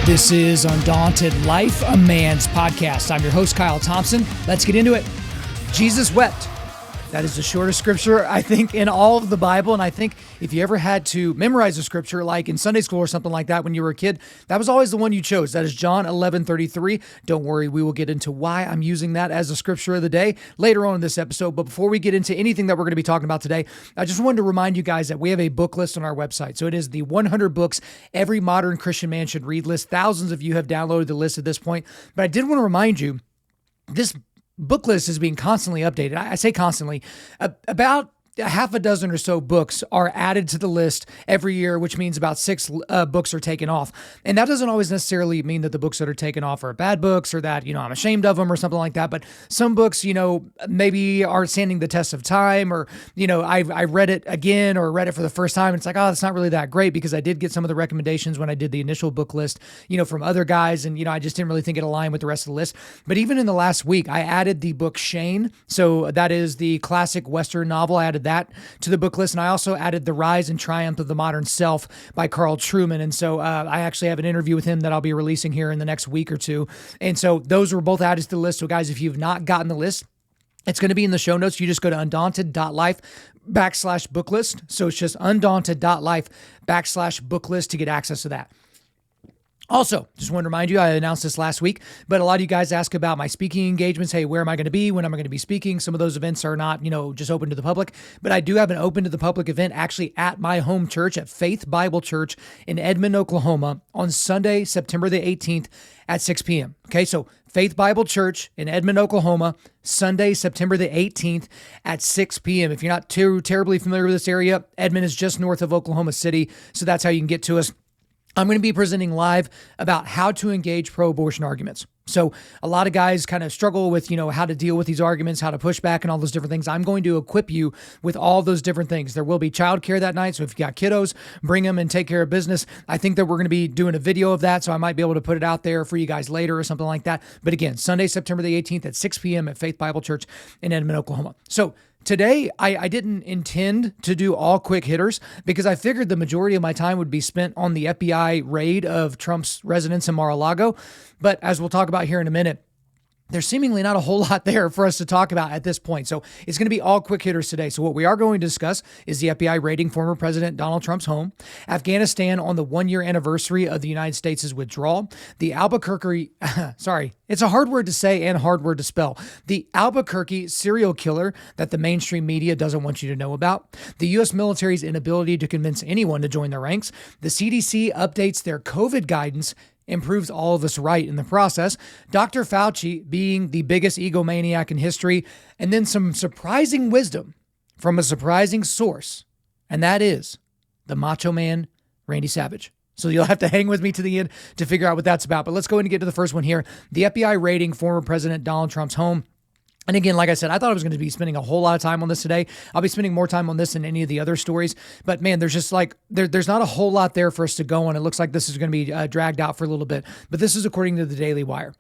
This is Undaunted.Life, a man's podcast. I'm your host, Kyle Thompson. Let's get into it. Jesus wept. That is the shortest scripture, I think, in all of the Bible. And I think if you ever had to memorize a scripture, like in Sunday school or something like that when you were a kid, that was always the one you chose. That is John 11:33. Don't worry, we will get into why I'm using that as a scripture of the day later on in this episode. But before we get into anything that we're going to be talking about today, I just wanted to remind you guys that we have a book list on our website. So it is the 100 books every modern Christian man should read list. Thousands of you have downloaded the list at this point. But I did want to remind you, this book list is being constantly updated. I say constantly. About a half a dozen or so books are added to the list every year, which means about 6 books are taken off. And that doesn't always necessarily mean that the books that are taken off are bad books or that, I'm ashamed of them or something like that. But some books, maybe are standing the test of time, or, I read it again or read it for the first time. And it's like, oh, it's not really that great, because I did get some of the recommendations when I did the initial book list, from other guys. And, I just didn't really think it aligned with the rest of the list. But even in the last week, I added the book Shane. So that is the classic Western novel. I added that to the book list. And I also added The Rise and Triumph of the Modern Self by Carl Trueman. And so I actually have an interview with him that I'll be releasing here in the next week or two. And so those were both added to the list. So guys, if you've not gotten the list, it's going to be in the show notes. You just go to Undaunted.Life /book list. So it's just Undaunted.Life /book list to get access to that. Also, just want to remind you, I announced this last week, but a lot of you guys ask about my speaking engagements. Hey, where am I going to be? When am I going to be speaking? Some of those events are not, just open to the public, but I do have an open to the public event actually at my home church at Faith Bible Church in Edmond, Oklahoma on Sunday, September the 18th at 6 p.m. Okay, so Faith Bible Church in Edmond, Oklahoma, Sunday, September the 18th at 6 p.m. If you're not too terribly familiar with this area, Edmond is just north of Oklahoma City, so that's how you can get to us. I'm going to be presenting live about how to engage pro-abortion arguments. So a lot of guys kind of struggle with, how to deal with these arguments, how to push back and all those different things. I'm going to equip you with all those different things. There will be childcare that night. So if you got kiddos, bring them and take care of business. I think that we're going to be doing a video of that. So I might be able to put it out there for you guys later or something like that. But again, Sunday, September the 18th at 6 p.m. at Faith Bible Church in Edmond, Oklahoma. So today, I didn't intend to do all quick hitters because I figured the majority of my time would be spent on the FBI raid of Trump's residence in Mar-a-Lago. But as we'll talk about here in a minute, there's seemingly not a whole lot there for us to talk about at this point. So it's going to be all quick hitters today. So what we are going to discuss is the FBI raiding former President Donald Trump's home, Afghanistan on the 1-year anniversary of the United States' withdrawal, the Albuquerque, it's a hard word to say and hard word to spell, the Albuquerque serial killer that the mainstream media doesn't want you to know about, the U.S. military's inability to convince anyone to join their ranks, the CDC updates their COVID guidance, improves all of us right in the process, Dr. Fauci being the biggest egomaniac in history, and then some surprising wisdom from a surprising source, and that is the Macho Man Randy Savage. So you'll have to hang with me to the end to figure out what that's about. But let's go ahead and get to the first one here. The FBI raiding former President Donald Trump's home. And again, like I said, I thought I was going to be spending a whole lot of time on this today. I'll be spending more time on this than any of the other stories. But man, there's just there's not a whole lot there for us to go on. It looks like this is going to be dragged out for a little bit. But this is according to the Daily Wire.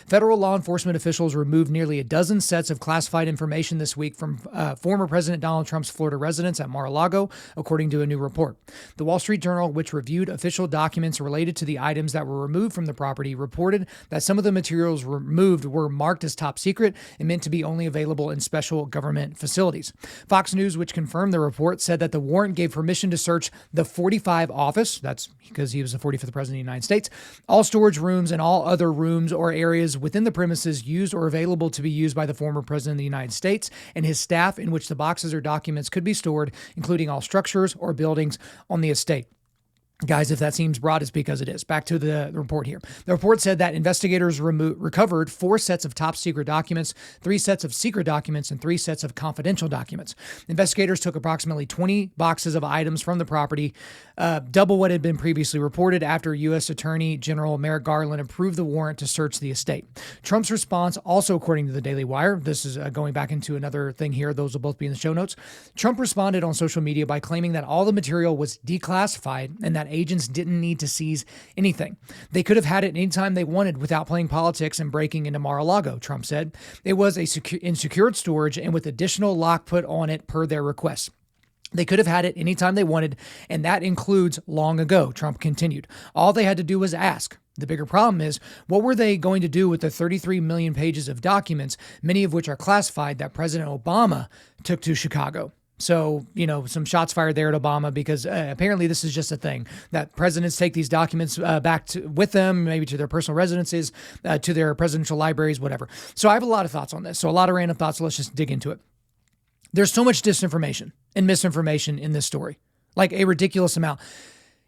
Federal law enforcement officials removed nearly a dozen sets of classified information this week from former President Donald Trump's Florida residence at Mar-a-Lago, according to a new report. The Wall Street Journal, which reviewed official documents related to the items that were removed from the property, reported that some of the materials removed were marked as top secret and meant to be only available in special government facilities. Fox News, which confirmed the report, said that the warrant gave permission to search the 45 office, that's because he was the 45th president of the United States, all storage rooms and all other rooms or areas within the premises used or available to be used by the former president of the United States and his staff in which the boxes or documents could be stored, including all structures or buildings on the estate. Guys, if that seems broad, it's because it is. Back to the report here. The report said that investigators recovered 4 sets of top secret documents, 3 sets of secret documents, and 3 sets of confidential documents. Investigators took approximately 20 boxes of items from the property, double what had been previously reported after U.S. Attorney General Merrick Garland approved the warrant to search the estate. Trump's response, also according to the Daily Wire, this is going back into another thing here. Those will both be in the show notes. Trump responded on social media by claiming that all the material was declassified and that agents didn't need to seize anything. They could have had it anytime they wanted without playing politics and breaking into Mar-a-Lago, Trump said. It was in secured storage and with additional lock put on it per their request. They could have had it anytime they wanted, and that includes long ago, Trump continued. All they had to do was ask. The bigger problem is, what were they going to do with the 33 million pages of documents, many of which are classified, that President Obama took to Chicago? So, some shots fired there at Obama because apparently this is just a thing that presidents take these documents back with them, maybe to their personal residences, to their presidential libraries, whatever. So I have a lot of thoughts on this. So a lot of random thoughts. So let's just dig into it. There's so much disinformation and misinformation in this story, like a ridiculous amount.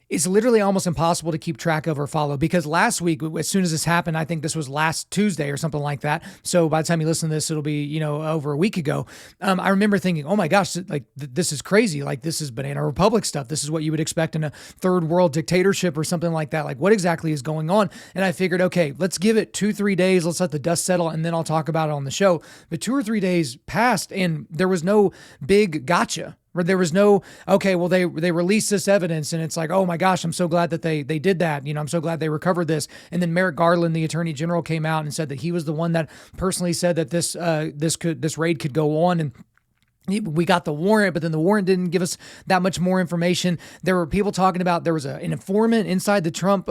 It's literally almost impossible to keep track of or follow because last week, as soon as this happened, I think this was last Tuesday or something like that. So by the time you listen to this, it'll be, over a week ago. I remember thinking, oh my gosh, this is crazy. Like this is Banana Republic stuff. This is what you would expect in a third world dictatorship or something like that. Like what exactly is going on? And I figured, okay, let's give it 2-3 days. Let's let the dust settle and then I'll talk about it on the show. But 2 or 3 days passed and there was no big gotcha. Where there was no, okay, well, they released this evidence and it's like, oh my gosh, I'm so glad that they did that. I'm so glad they recovered this. And then Merrick Garland, the attorney general, came out and said that he was the one that personally said that this raid could go on. And we got the warrant, but then the warrant didn't give us that much more information. There were people talking about there was an informant inside the Trump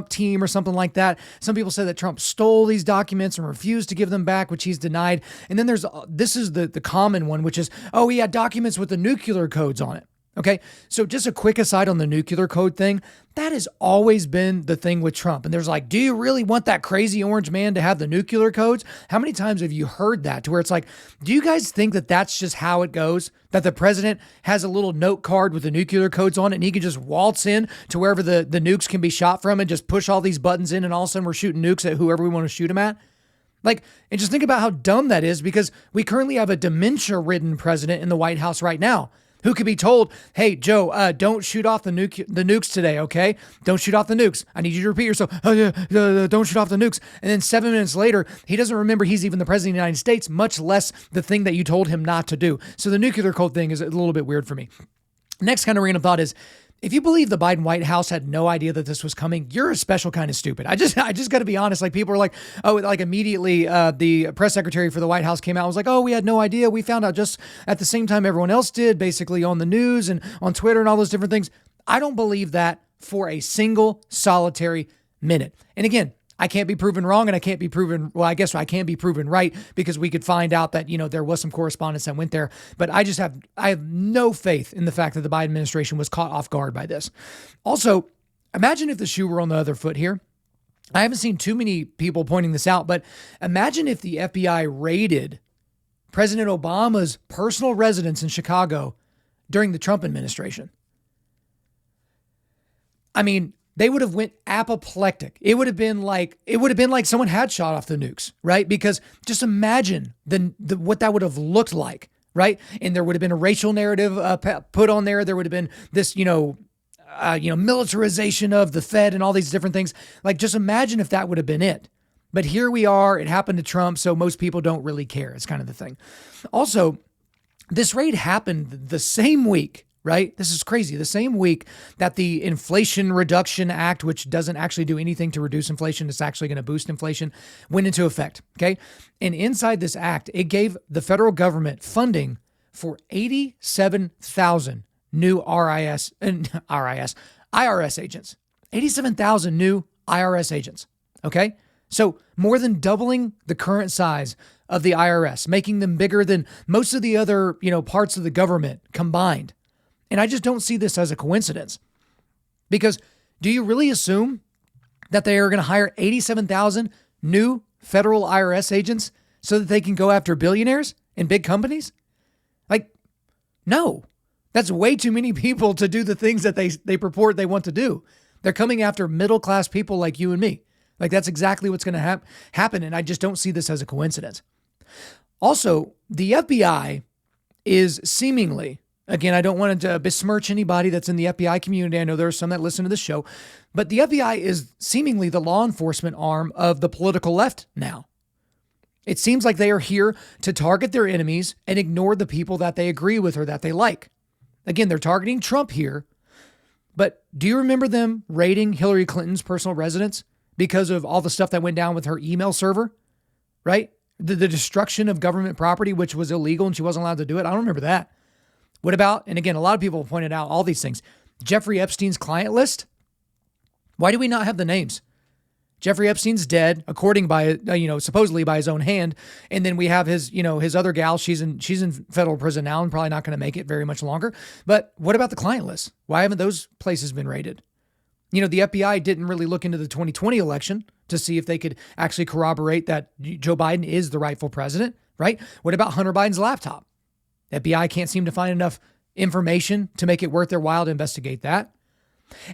team or something like that. Some people said that Trump stole these documents and refused to give them back, which he's denied. And then this is the common one, which is, oh, he had documents with the nuclear codes on it. Okay, so just a quick aside on the nuclear code thing. That has always been the thing with Trump. And there's like, do you really want that crazy orange man to have the nuclear codes? How many times have you heard that to where it's like, do you guys think that that's just how it goes? That the president has a little note card with the nuclear codes on it and he can just waltz in to wherever the nukes can be shot from and just push all these buttons in and all of a sudden we're shooting nukes at whoever we want to shoot them at? And just think about how dumb that is because we currently have a dementia-ridden president in the White House right now. Who could be told, hey, Joe, don't shoot off the nukes today, okay? Don't shoot off the nukes. I need you to repeat yourself. Don't shoot off the nukes. And then 7 minutes later, he doesn't remember he's even the president of the United States, much less the thing that you told him not to do. So the nuclear code thing is a little bit weird for me. Next kind of random thought is, if you believe the Biden White House had no idea that this was coming, you're a special kind of stupid. I just got to be honest. Like people are like, oh, like immediately the press secretary for the White House came out and was like, oh, we had no idea. We found out just at the same time everyone else did, basically on the news and on Twitter and all those different things. I don't believe that for a single solitary minute. And again, I can't be proven wrong and I can't be proven, well, I guess I can be proven right because we could find out that, there was some correspondence that went there. But I have no faith in the fact that the Biden administration was caught off guard by this. Also, imagine if the shoe were on the other foot here. I haven't seen too many people pointing this out, but imagine if the FBI raided President Obama's personal residence in Chicago during the Trump administration. I mean, they would have went apoplectic. It would have been like someone had shot off the nukes, right? Because just imagine what that would have looked like, right? And there would have been a racial narrative put on there. There would have been this, militarization of the Fed and all these different things. Like, just imagine if that would have been it. But here we are. It happened to Trump, so most people don't really care. It's kind of the thing. Also, this raid happened the same week. Right? This is crazy. The same week that the Inflation Reduction Act, which doesn't actually do anything to reduce inflation, it's actually going to boost inflation, went into effect. Okay. And inside this act, it gave the federal government funding for 87,000 new IRS agents. 87,000 new IRS agents. Okay. So more than doubling the current size of the IRS, making them bigger than most of the other, parts of the government combined. And I just don't see this as a coincidence because do you really assume that they are going to hire 87,000 new federal IRS agents so that they can go after billionaires and big companies? Like, no, That's way too many people to do the things that they purport they want to do. They're coming after middle-class people like you and me. Like that's exactly what's going to happen. And I just don't see this as a coincidence. Also, the FBI is seemingly, again, I don't want to besmirch anybody that's in the FBI community. I know there are some that listen to the show, but the FBI is seemingly the law enforcement arm of the political left now. It seems like they are here to target their enemies and ignore the people that they agree with or that they like. Again, they're targeting Trump here, but do you remember them raiding Hillary Clinton's personal residence because of all the stuff that went down with her email server, right? The destruction of government property, which was illegal and she wasn't allowed to do it. I don't remember that. What about, and again, a lot of people pointed out all these things, Jeffrey Epstein's client list? Why do we not have the names? Jeffrey Epstein's dead, supposedly by his own hand. And then we have his other gal. She's in federal prison now and probably not going to make it very much longer. But what about the client list? Why haven't those places been raided? The FBI didn't really look into the 2020 election to see if they could actually corroborate that Joe Biden is the rightful president, right? What about Hunter Biden's laptop? The FBI can't seem to find enough information to make it worth their while to investigate that.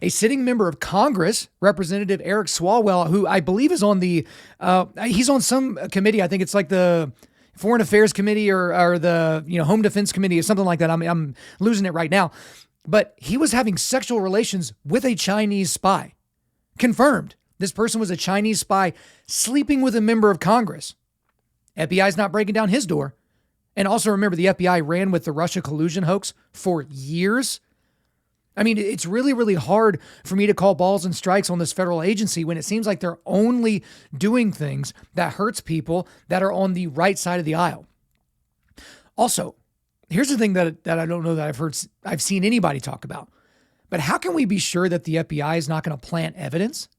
A sitting member of Congress, Representative Eric Swalwell, who I believe is on he's on some committee. I think it's like the Foreign Affairs Committee or the Home Defense Committee or something like that. I'm losing it right now. But he was having sexual relations with a Chinese spy. Confirmed. This person was a Chinese spy sleeping with a member of Congress. FBI's not breaking down his door. And also remember, the FBI ran with the Russia collusion hoax for years. I mean, it's really, really hard for me to call balls and strikes on this federal agency when it seems like they're only doing things that hurts people that are on the right side of the aisle. Also, here's the thing that I don't know that I've seen anybody talk about, but how can we be sure that the FBI is not going to plant evidence?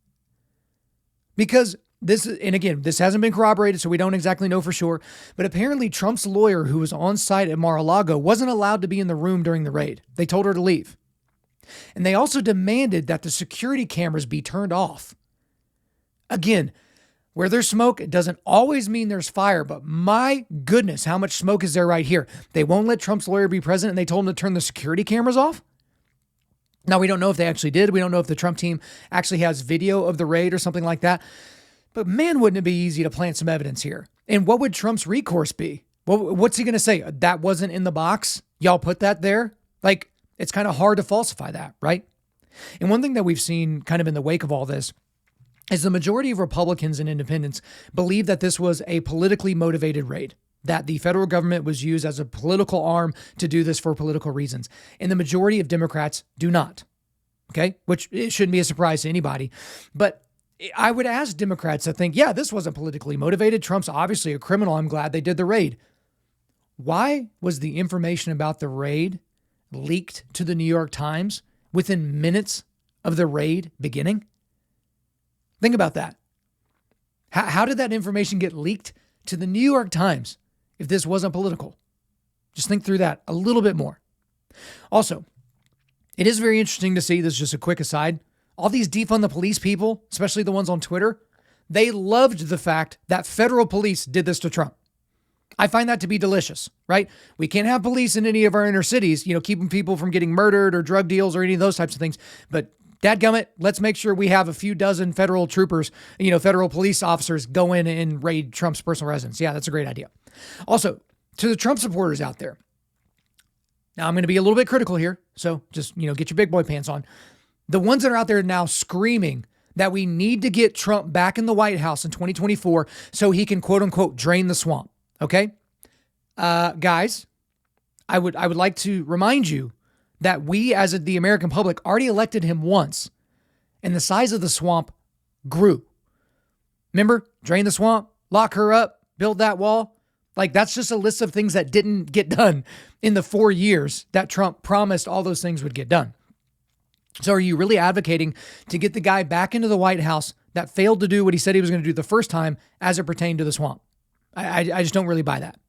Because this hasn't been corroborated, so we don't exactly know for sure, but apparently Trump's lawyer who was on site at Mar-a-Lago wasn't allowed to be in the room during the raid. They told her to leave. And they also demanded that the security cameras be turned off. Again, where there's smoke, it doesn't always mean there's fire, but my goodness, how much smoke is there right here? They won't let Trump's lawyer be present and they told him to turn the security cameras off? Now, we don't know if they actually did. We don't know if the Trump team actually has video of the raid or something like that. But man, wouldn't it be easy to plant some evidence here? And what would Trump's recourse be? What's he going to say? That wasn't in the box? Y'all put that there? Like, it's kind of hard to falsify that, right? And one thing that we've seen kind of in the wake of all this is the majority of Republicans and independents believe that this was a politically motivated raid, that the federal government was used as a political arm to do this for political reasons. And the majority of Democrats do not, okay? Which it shouldn't be a surprise to anybody. But I would ask Democrats to think, yeah, this wasn't politically motivated. Trump's obviously a criminal. I'm glad they did the raid. Why was the information about the raid leaked to the New York Times within minutes of the raid beginning? Think about that. How did that information get leaked to the New York Times if this wasn't political? Just think through that a little bit more. Also, it is very interesting to see, this is just a quick aside, all these defund the police people, especially the ones on Twitter, they loved the fact that federal police did this to Trump. I find that to be delicious, right? We can't have police in any of our inner cities, keeping people from getting murdered or drug deals or any of those types of things. But dadgummit, let's make sure we have a few dozen federal troopers, federal police officers go in and raid Trump's personal residence. Yeah, that's a great idea. Also, to the Trump supporters out there, now I'm going to be a little bit critical here. So just, get your big boy pants on. The ones that are out there now screaming that we need to get Trump back in the White House in 2024 so he can, quote unquote, drain the swamp. Okay, guys, I would like to remind you that we as the American public already elected him once and the size of the swamp grew. Remember, drain the swamp, lock her up, build that wall. Like that's just a list of things that didn't get done in the 4 years that Trump promised all those things would get done. So are you really advocating to get the guy back into the White House that failed to do what he said he was going to do the first time as it pertained to the swamp? I just don't really buy that.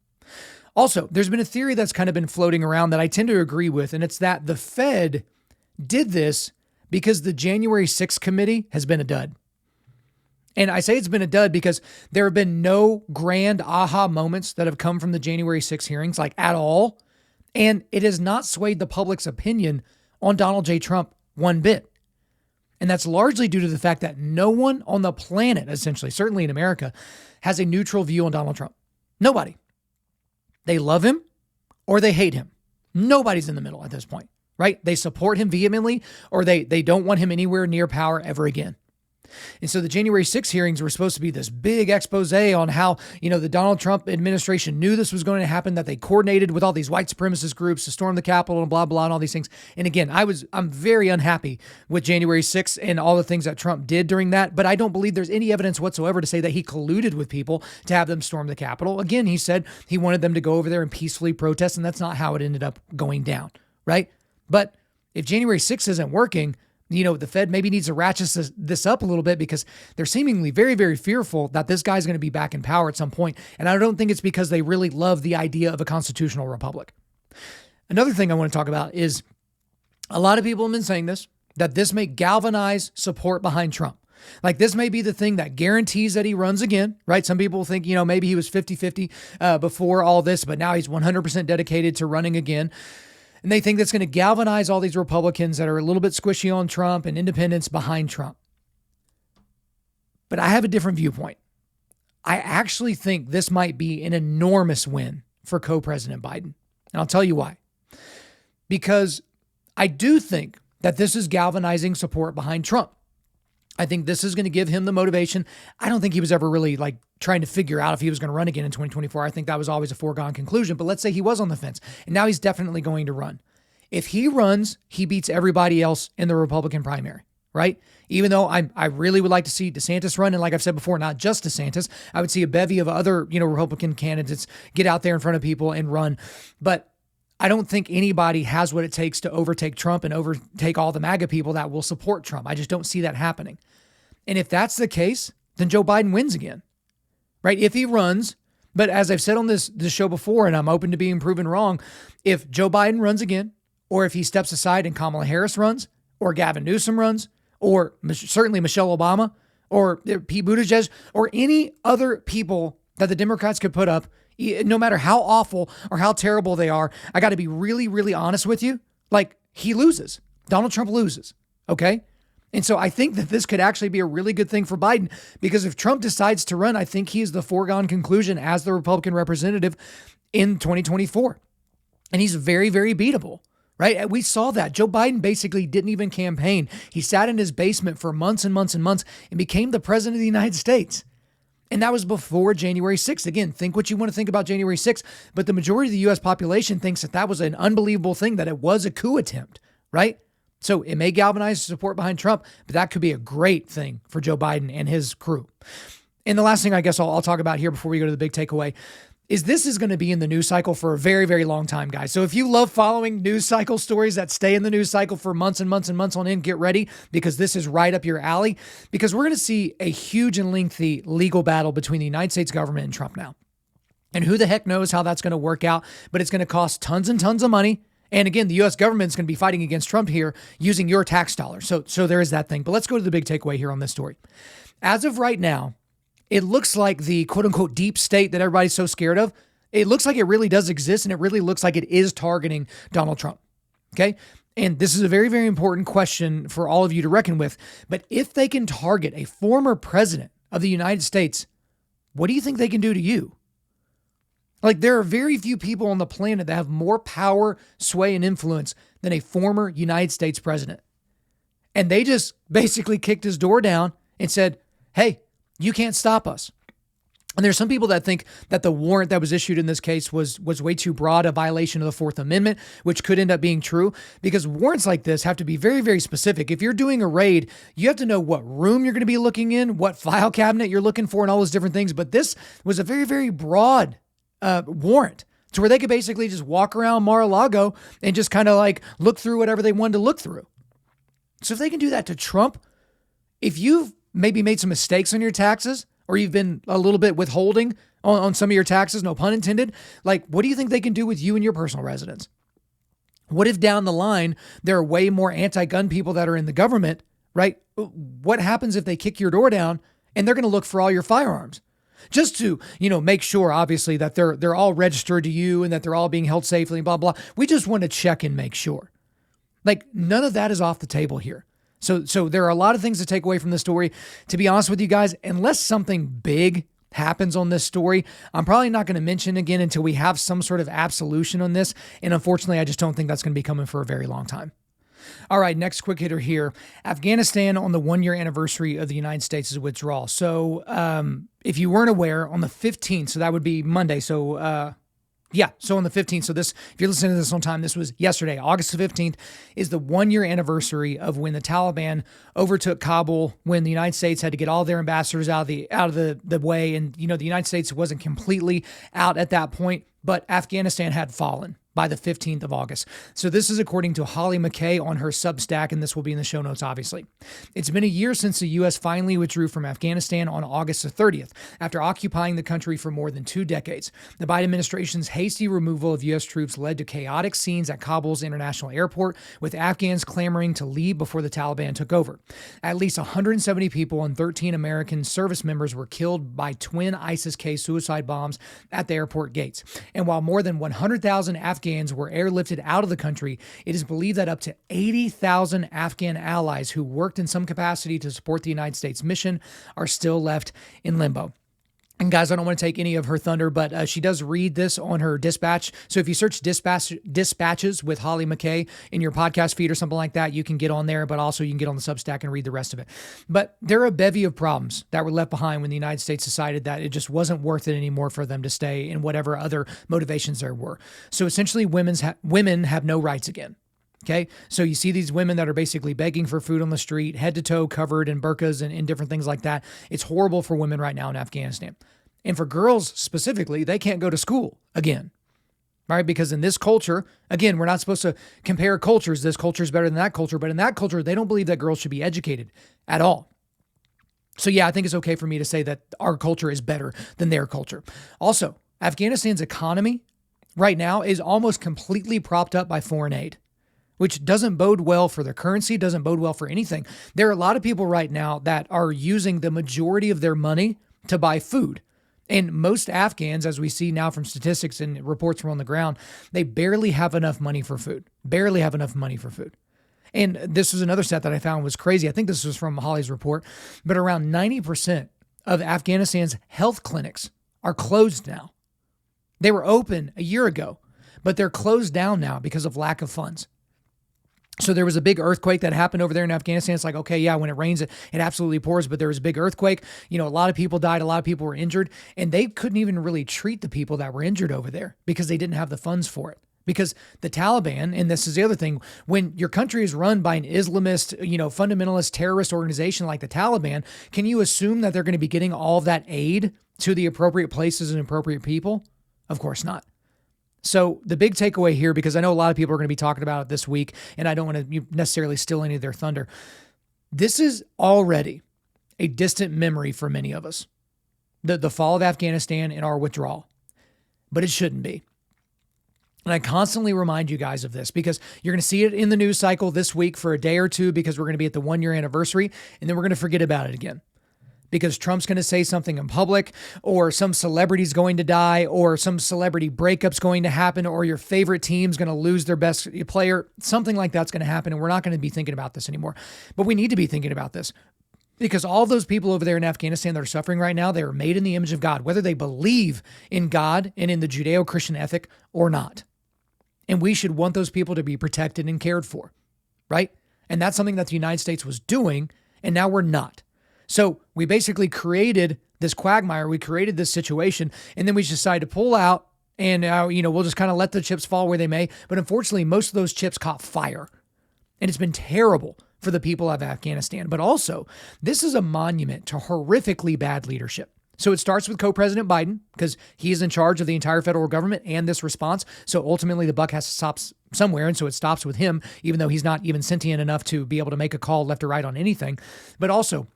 Also, there's been a theory that's kind of been floating around that I tend to agree with, and it's that the Fed did this because the January 6th committee has been a dud. And I say it's been a dud because there have been no grand aha moments that have come from the January 6th hearings, like at all. And it has not swayed the public's opinion on Donald J. Trump one bit. And that's largely due to the fact that no one on the planet, essentially, certainly in America, has a neutral view on Donald Trump. Nobody. They love him or they hate him. Nobody's in the middle at this point, right? They support him vehemently or they don't want him anywhere near power ever again. And so the January 6th hearings were supposed to be this big expose on how, the Donald Trump administration knew this was going to happen, that they coordinated with all these white supremacist groups to storm the Capitol and blah, blah, and all these things. And again, I'm very unhappy with January 6th and all the things that Trump did during that, but I don't believe there's any evidence whatsoever to say that he colluded with people to have them storm the Capitol. Again, he said he wanted them to go over there and peacefully protest, and that's not how it ended up going down, right? But if January 6th isn't working, the Fed maybe needs to ratchet this up a little bit because they're seemingly very, very fearful that this guy's going to be back in power at some point. And I don't think it's because they really love the idea of a constitutional republic. Another thing I want to talk about is a lot of people have been saying this, that this may galvanize support behind Trump. Like this may be the thing that guarantees that he runs again, right? Some people think, maybe he was 50-50 before all this, but now he's 100% dedicated to running again. And they think that's going to galvanize all these Republicans that are a little bit squishy on Trump and independents behind Trump. But I have a different viewpoint. I actually think this might be an enormous win for co-President Biden. And I'll tell you why. Because I do think that this is galvanizing support behind Trump. I think this is going to give him the motivation. I don't think he was ever really trying to figure out if he was going to run again in 2024. I think that was always a foregone conclusion. But let's say he was on the fence and now he's definitely going to run. If he runs, he beats everybody else in the Republican primary, right? Even though I really would like to see DeSantis run. And like I've said before, not just DeSantis, I would see a bevy of other, Republican candidates get out there in front of people and run. But I don't think anybody has what it takes to overtake Trump and overtake all the MAGA people that will support Trump. I just don't see that happening. And if that's the case, then Joe Biden wins again, right? If he runs, but as I've said on this show before, and I'm open to being proven wrong, if Joe Biden runs again, or if he steps aside and Kamala Harris runs, or Gavin Newsom runs, or certainly Michelle Obama, or Pete Buttigieg, or any other people that the Democrats could put up, no matter how awful or how terrible they are, I got to be really, really honest with you. He loses. Donald Trump loses. Okay. And so I think that this could actually be a really good thing for Biden because if Trump decides to run, I think he is the foregone conclusion as the Republican representative in 2024. And he's very, very beatable, right? We saw that. Joe Biden basically didn't even campaign. He sat in his basement for months and months and months and became the president of the United States. And that was before January 6th. Again, think what you want to think about January 6th, but the majority of the U.S. population thinks that was an unbelievable thing, that it was a coup attempt, right? So it may galvanize support behind Trump, but that could be a great thing for Joe Biden and his crew. And the last thing I guess I'll talk about here before we go to the big takeaway is this is going to be in the news cycle for a very, very long time, guys. So if you love following news cycle stories that stay in the news cycle for months and months and months on end, get ready because this is right up your alley because we're going to see a huge and lengthy legal battle between the United States government and Trump now. And who the heck knows how that's going to work out, but it's going to cost tons and tons of money. And again, the U.S. government's going to be fighting against Trump here using your tax dollars. So there is that thing. But let's go to the big takeaway here on this story. As of right now, it looks like the quote unquote deep state that everybody's so scared of, it looks like it really does exist and it really looks like it is targeting Donald Trump. Okay. And this is a very, very important question for all of you to reckon with. But if they can target a former president of the United States, what do you think they can do to you? There are very few people on the planet that have more power, sway, and influence than a former United States president. And they just basically kicked his door down and said, hey, you can't stop us. And there's some people that think that the warrant that was issued in this case was way too broad, a violation of the Fourth Amendment, which could end up being true because warrants like this have to be very, very specific. If you're doing a raid, you have to know what room you're going to be looking in, what file cabinet you're looking for, and all those different things. But this was a very, very broad warrant to where they could basically just walk around Mar-a-Lago and just kind of look through whatever they wanted to look through. So if they can do that to Trump, if you've maybe made some mistakes on your taxes or you've been a little bit withholding on some of your taxes, no pun intended, what do you think they can do with you and your personal residence? What if down the line, there are way more anti-gun people that are in the government, right? What happens if they kick your door down and they're going to look for all your firearms? just to, make sure obviously that they're all registered to you and that they're all being held safely, blah, blah. We just want to check and make sure. Like, none of that is off the table here. So there are a lot of things to take away from this story. To be honest with you guys, unless something big happens on this story, I'm probably not going to mention again until we have some sort of absolution on this. And unfortunately, I just don't think that's going to be coming for a very long time. All right, next quick hitter here. Afghanistan on the 1-year anniversary of the United States' withdrawal. So if you weren't aware, on the 15th, so that would be Monday. So on the 15th. So this, if you're listening to this on time, this was yesterday, August the 15th, is the 1-year anniversary of when the Taliban overtook Kabul, when the United States had to get all their ambassadors out of the way. And, the United States wasn't completely out at that point, but Afghanistan had fallen by the 15th of August. So this is according to Holly McKay on her Substack, and this will be in the show notes, obviously. It's been a year since the U.S. finally withdrew from Afghanistan on August the 30th, after occupying the country for more than 2 decades. The Biden administration's hasty removal of U.S. troops led to chaotic scenes at Kabul's international airport, with Afghans clamoring to leave before the Taliban took over. At least 170 people and 13 American service members were killed by twin ISIS-K suicide bombs at the airport gates. And while more than 100,000 Afghans were airlifted out of the country, it is believed that up to 80,000 Afghan allies who worked in some capacity to support the United States mission are still left in limbo. And guys, I don't want to take any of her thunder, but she does read this on her dispatch. So if you search dispatches with Holly McKay in your podcast feed or something like that, you can get on there, but also you can get on the Substack and read the rest of it. But there are a bevy of problems that were left behind when the United States decided that it just wasn't worth it anymore for them to stay in whatever other motivations there were. So essentially, women have no rights again. Okay, so you see these women that are basically begging for food on the street, head to toe covered in burqas and different things like that. It's horrible for women right now in Afghanistan. And for girls specifically, they can't go to school again, right? Because in this culture, again, we're not supposed to compare cultures. This culture is better than that culture. But in that culture, they don't believe that girls should be educated at all. So yeah, I think it's okay for me to say that our culture is better than their culture. Also, Afghanistan's economy right now is almost completely propped up by foreign aid, which doesn't bode well for their currency, doesn't bode well for anything. There are a lot of people right now that are using the majority of their money to buy food. And most Afghans, as we see now from statistics and reports from on the ground, they barely have enough money for food. And this was another stat that I found was crazy. I think this was from Holly's report, but around 90% of Afghanistan's health clinics are closed now. They were open a year ago, but they're closed down now because of lack of funds. So there was a big earthquake that happened over there in Afghanistan. It's like, okay, yeah, when it rains, it absolutely pours, but there was a big earthquake. A lot of people died. A lot of people were injured, and they couldn't even really treat the people that were injured over there because they didn't have the funds for it. Because the Taliban, and this is the other thing, when your country is run by an Islamist, fundamentalist terrorist organization like the Taliban, can you assume that they're going to be getting all of that aid to the appropriate places and appropriate people? Of course not. So the big takeaway here, because I know a lot of people are going to be talking about it this week, and I don't want to necessarily steal any of their thunder. This is already a distant memory for many of us, the fall of Afghanistan and our withdrawal, but it shouldn't be. And I constantly remind you guys of this because you're going to see it in the news cycle this week for a day or two because we're going to be at the 1-year anniversary, and then we're going to forget about it again. Because Trump's going to say something in public, or some celebrity's going to die, or some celebrity breakup's going to happen, or your favorite team's going to lose their best player. Something like that's going to happen, and we're not going to be thinking about this anymore. But we need to be thinking about this because all of those people over there in Afghanistan that are suffering right now, they are made in the image of God, whether they believe in God and in the Judeo-Christian ethic or not. And we should want those people to be protected and cared for, right? And that's something that the United States was doing, and now we're not. So we basically created this quagmire. We created this situation, and then we decided to pull out and, we'll just kind of let the chips fall where they may. But unfortunately, most of those chips caught fire, and it's been terrible for the people of Afghanistan. But also, this is a monument to horrifically bad leadership. So it starts with co-president Biden because he is in charge of the entire federal government and this response. So ultimately, the buck has to stop somewhere. And so it stops with him, even though he's not even sentient enough to be able to make a call left or right on anything. But also,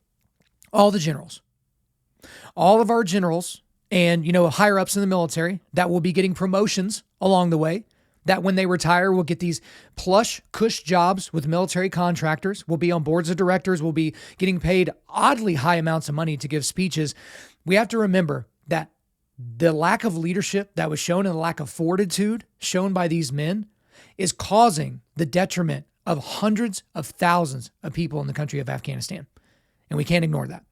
all the generals, all of our generals and, higher ups in the military that will be getting promotions along the way, that when they retire will get these plush, cush jobs with military contractors, will be on boards of directors, will be getting paid oddly high amounts of money to give speeches. We have to remember that the lack of leadership that was shown and the lack of fortitude shown by these men is causing the detriment of hundreds of thousands of people in the country of Afghanistan. And we can't ignore that.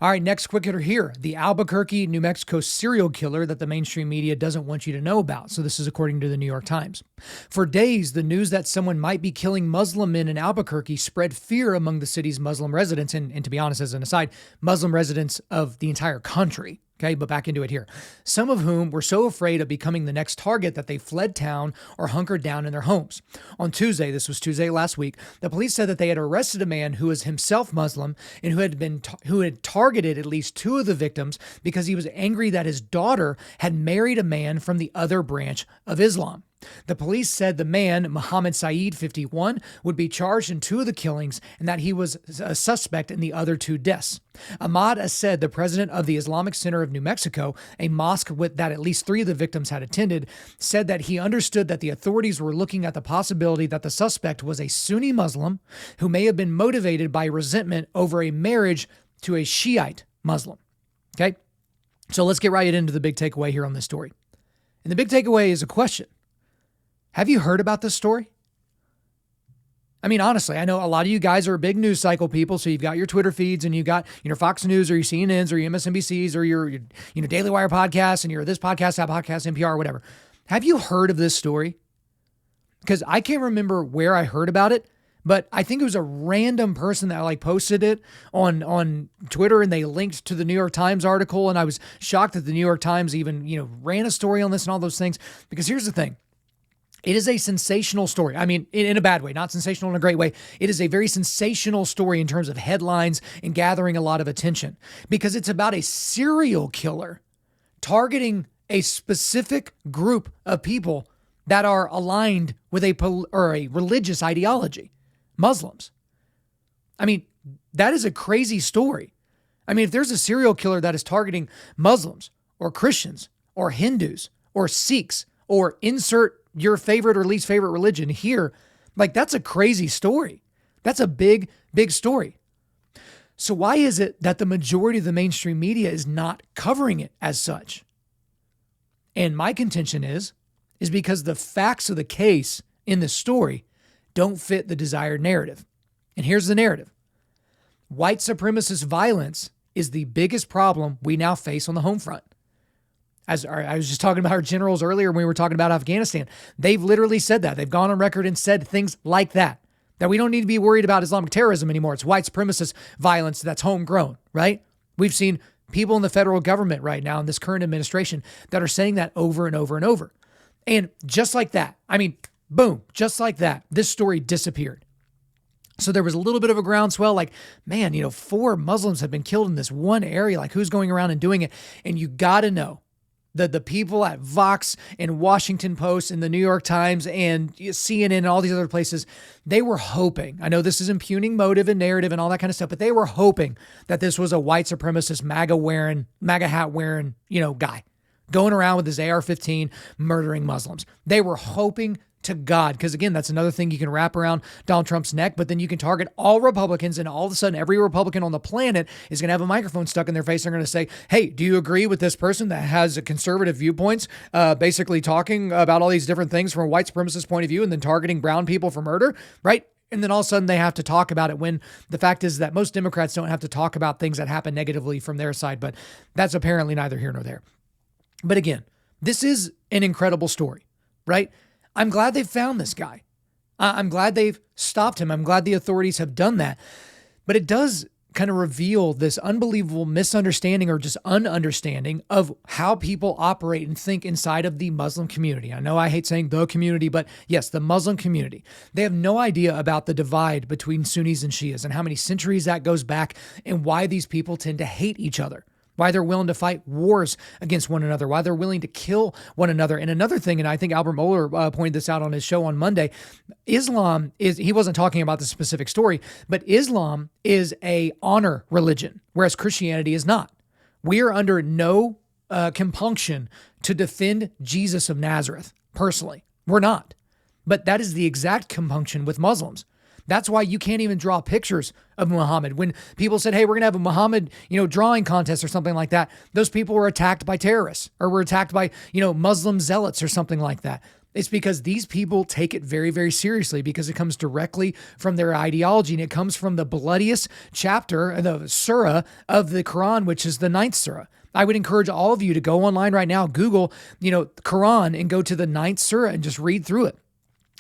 All right, next quick hitter here. The Albuquerque, New Mexico serial killer that the mainstream media doesn't want you to know about. So this is according to the New York Times. For days, the news that someone might be killing Muslim men in Albuquerque spread fear among the city's Muslim residents. And to be honest, as an aside, Muslim residents of the entire country. Okay, but back into it here. Some of whom were so afraid of becoming the next target that they fled town or hunkered down in their homes. On Tuesday, this was Tuesday last week, the police said that they had arrested a man who was himself Muslim and who had targeted at least two of the victims because he was angry that his daughter had married a man from the other branch of Islam. The police said the man, Muhammad Saeed, 51, would be charged in two of the killings and that he was a suspect in the other two deaths. Ahmad Assed, the president of the Islamic Center of New Mexico, a mosque that at least three of the victims had attended, said that he understood that the authorities were looking at the possibility that the suspect was a Sunni Muslim who may have been motivated by resentment over a marriage to a Shiite Muslim. Okay, so let's get right into the big takeaway here on this story. And the big takeaway is a question. Have you heard about this story? I mean, honestly, I know a lot of you guys are big news cycle people, so you've got your Twitter feeds and you've got your Fox News or your CNNs or your MSNBCs or your Daily Wire podcasts and your this podcast, that podcast, NPR, whatever. Have you heard of this story? Because I can't remember where I heard about it, but I think it was a random person that posted it on Twitter and they linked to the New York Times article. And I was shocked that the New York Times even, ran a story on this and all those things. Because here's the thing. It is a sensational story. I mean, in a bad way, not sensational in a great way. It is a very sensational story in terms of headlines and gathering a lot of attention because it's about a serial killer targeting a specific group of people that are aligned with a religious ideology, Muslims. I mean, that is a crazy story. I mean, if there's a serial killer that is targeting Muslims or Christians or Hindus or Sikhs or insert your favorite or least favorite religion here, that's a crazy story. That's a big, big story. So why is it that the majority of the mainstream media is not covering it as such? And my contention is because the facts of the case in the story don't fit the desired narrative. And here's the narrative. White supremacist violence is the biggest problem we now face on the home front. As I was just talking about our generals earlier when we were talking about Afghanistan. They've literally said that. They've gone on record and said things like that we don't need to be worried about Islamic terrorism anymore. It's white supremacist violence that's homegrown, right? We've seen people in the federal government right now in this current administration that are saying that over and over and over. And just like that, I mean, boom, just like that, this story disappeared. So there was a little bit of a groundswell, 4 Muslims have been killed in this one area. Who's going around and doing it? And you got to know, the people at Vox and Washington Post and the New York Times and CNN and all these other places, they were hoping, I know this is impugning motive and narrative and all that kind of stuff, but they were hoping that this was a white supremacist MAGA hat wearing, guy going around with his AR-15 murdering Muslims. They were hoping to God, because again, that's another thing you can wrap around Donald Trump's neck, but then you can target all Republicans and all of a sudden every Republican on the planet is going to have a microphone stuck in their face. They're going to say, hey, do you agree with this person that has a conservative viewpoints, basically talking about all these different things from a white supremacist point of view and then targeting brown people for murder, right? And then all of a sudden they have to talk about it when the fact is that most Democrats don't have to talk about things that happen negatively from their side, but that's apparently neither here nor there. But again, this is an incredible story, right? I'm glad they found this guy. I'm glad they've stopped him. I'm glad the authorities have done that. But it does kind of reveal this unbelievable misunderstanding or just ununderstanding of how people operate and think inside of the Muslim community. I know I hate saying the community, but yes, the Muslim community. They have no idea about the divide between Sunnis and Shias and how many centuries that goes back and why these people tend to hate each other. Why they're willing to fight wars against one another, why they're willing to kill one another. And another thing, and I think Albert Mohler pointed this out on his show on Monday, Islam is, he wasn't talking about the specific story, but Islam is a honor religion, whereas Christianity is not. We are under no compunction to defend Jesus of Nazareth, personally. We're not. But that is the exact compunction with Muslims. That's why you can't even draw pictures of Muhammad. When people said, hey, we're going to have a Muhammad, drawing contest or something like that, those people were attacked by terrorists or were attacked by, Muslim zealots or something like that. It's because these people take it very, very seriously because it comes directly from their ideology, and it comes from the bloodiest chapter, the surah of the Quran, which is the 9th surah. I would encourage all of you to go online right now, Google, Quran, and go to the 9th surah and just read through it.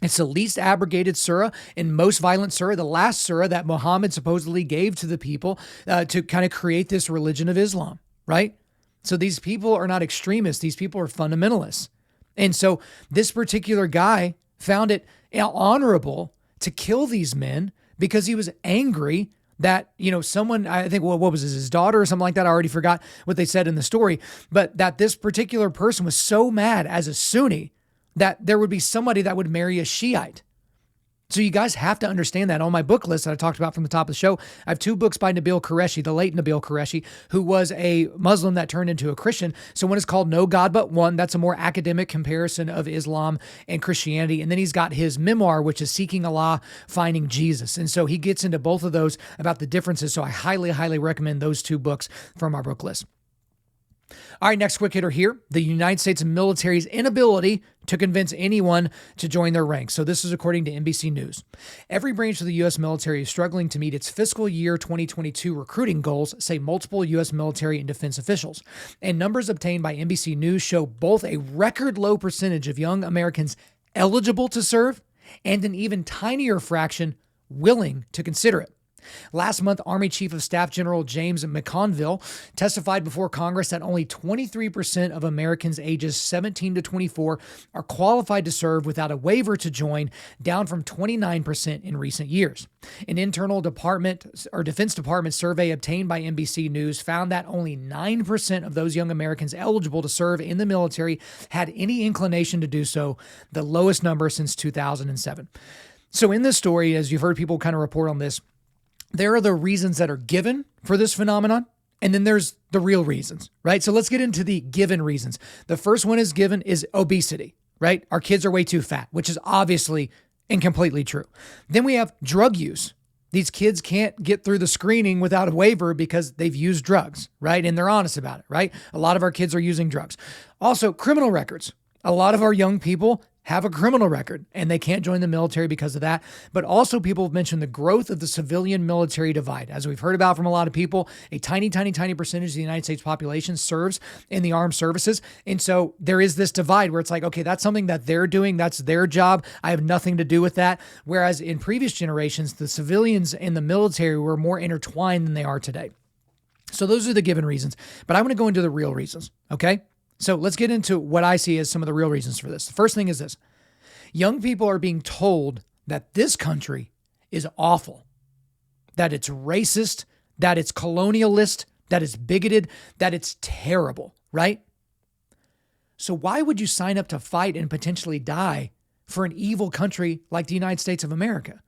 It's the least abrogated surah and most violent surah, the last surah that Muhammad supposedly gave to the people to kind of create this religion of Islam, right? So these people are not extremists. These people are fundamentalists. And so this particular guy found it honorable to kill these men because he was angry that, someone, I think, what was his daughter or something like that? I already forgot what they said in the story, but that this particular person was so mad as a Sunni that there would be somebody that would marry a Shiite. So you guys have to understand that. On my book list that I talked about from the top of the show, I have 2 books by Nabil Qureshi, the late Nabil Qureshi, who was a Muslim that turned into a Christian. So one is called No God But One. That's a more academic comparison of Islam and Christianity. And then he's got his memoir, which is Seeking Allah, Finding Jesus. And so he gets into both of those about the differences. So I highly, highly recommend those 2 books from our book list. All right, next quick hitter here. The United States military's inability to convince anyone to join their ranks. So this is according to NBC News. Every branch of the U.S. military is struggling to meet its fiscal year 2022 recruiting goals, say multiple U.S. military and defense officials. And numbers obtained by NBC News show both a record low percentage of young Americans eligible to serve and an even tinier fraction willing to consider it. Last month, Army Chief of Staff General James McConville testified before Congress that only 23% of Americans ages 17 to 24 are qualified to serve without a waiver to join, down from 29% in recent years. An internal Defense Department survey obtained by NBC News found that only 9% of those young Americans eligible to serve in the military had any inclination to do so, the lowest number since 2007. So in this story, as you've heard people kind of report on this, there are the reasons that are given for this phenomenon, and then there's the real reasons, right? So let's get into the given reasons. The first one is given is obesity, right? Our kids are way too fat, which is obviously and completely true. Then we have drug use. These kids can't get through the screening without a waiver because they've used drugs, right? And they're honest about it, right? A lot of our kids are using drugs. Also, criminal records. A lot of our young people have a criminal record and they can't join the military because of that. But also people have mentioned the growth of the civilian military divide. As we've heard about from a lot of people, a tiny, tiny, tiny percentage of the United States population serves in the armed services. And so there is this divide where it's like, okay, that's something that they're doing. That's their job. I have nothing to do with that. Whereas in previous generations, the civilians and the military were more intertwined than they are today. So those are the given reasons, but I'm going to go into the real reasons. Okay. So let's get into what I see as some of the real reasons for this. The first thing is this. Young people are being told that this country is awful, that it's racist, that it's colonialist, that it's bigoted, that it's terrible, right? So why would you sign up to fight and potentially die for an evil country like the United States of America?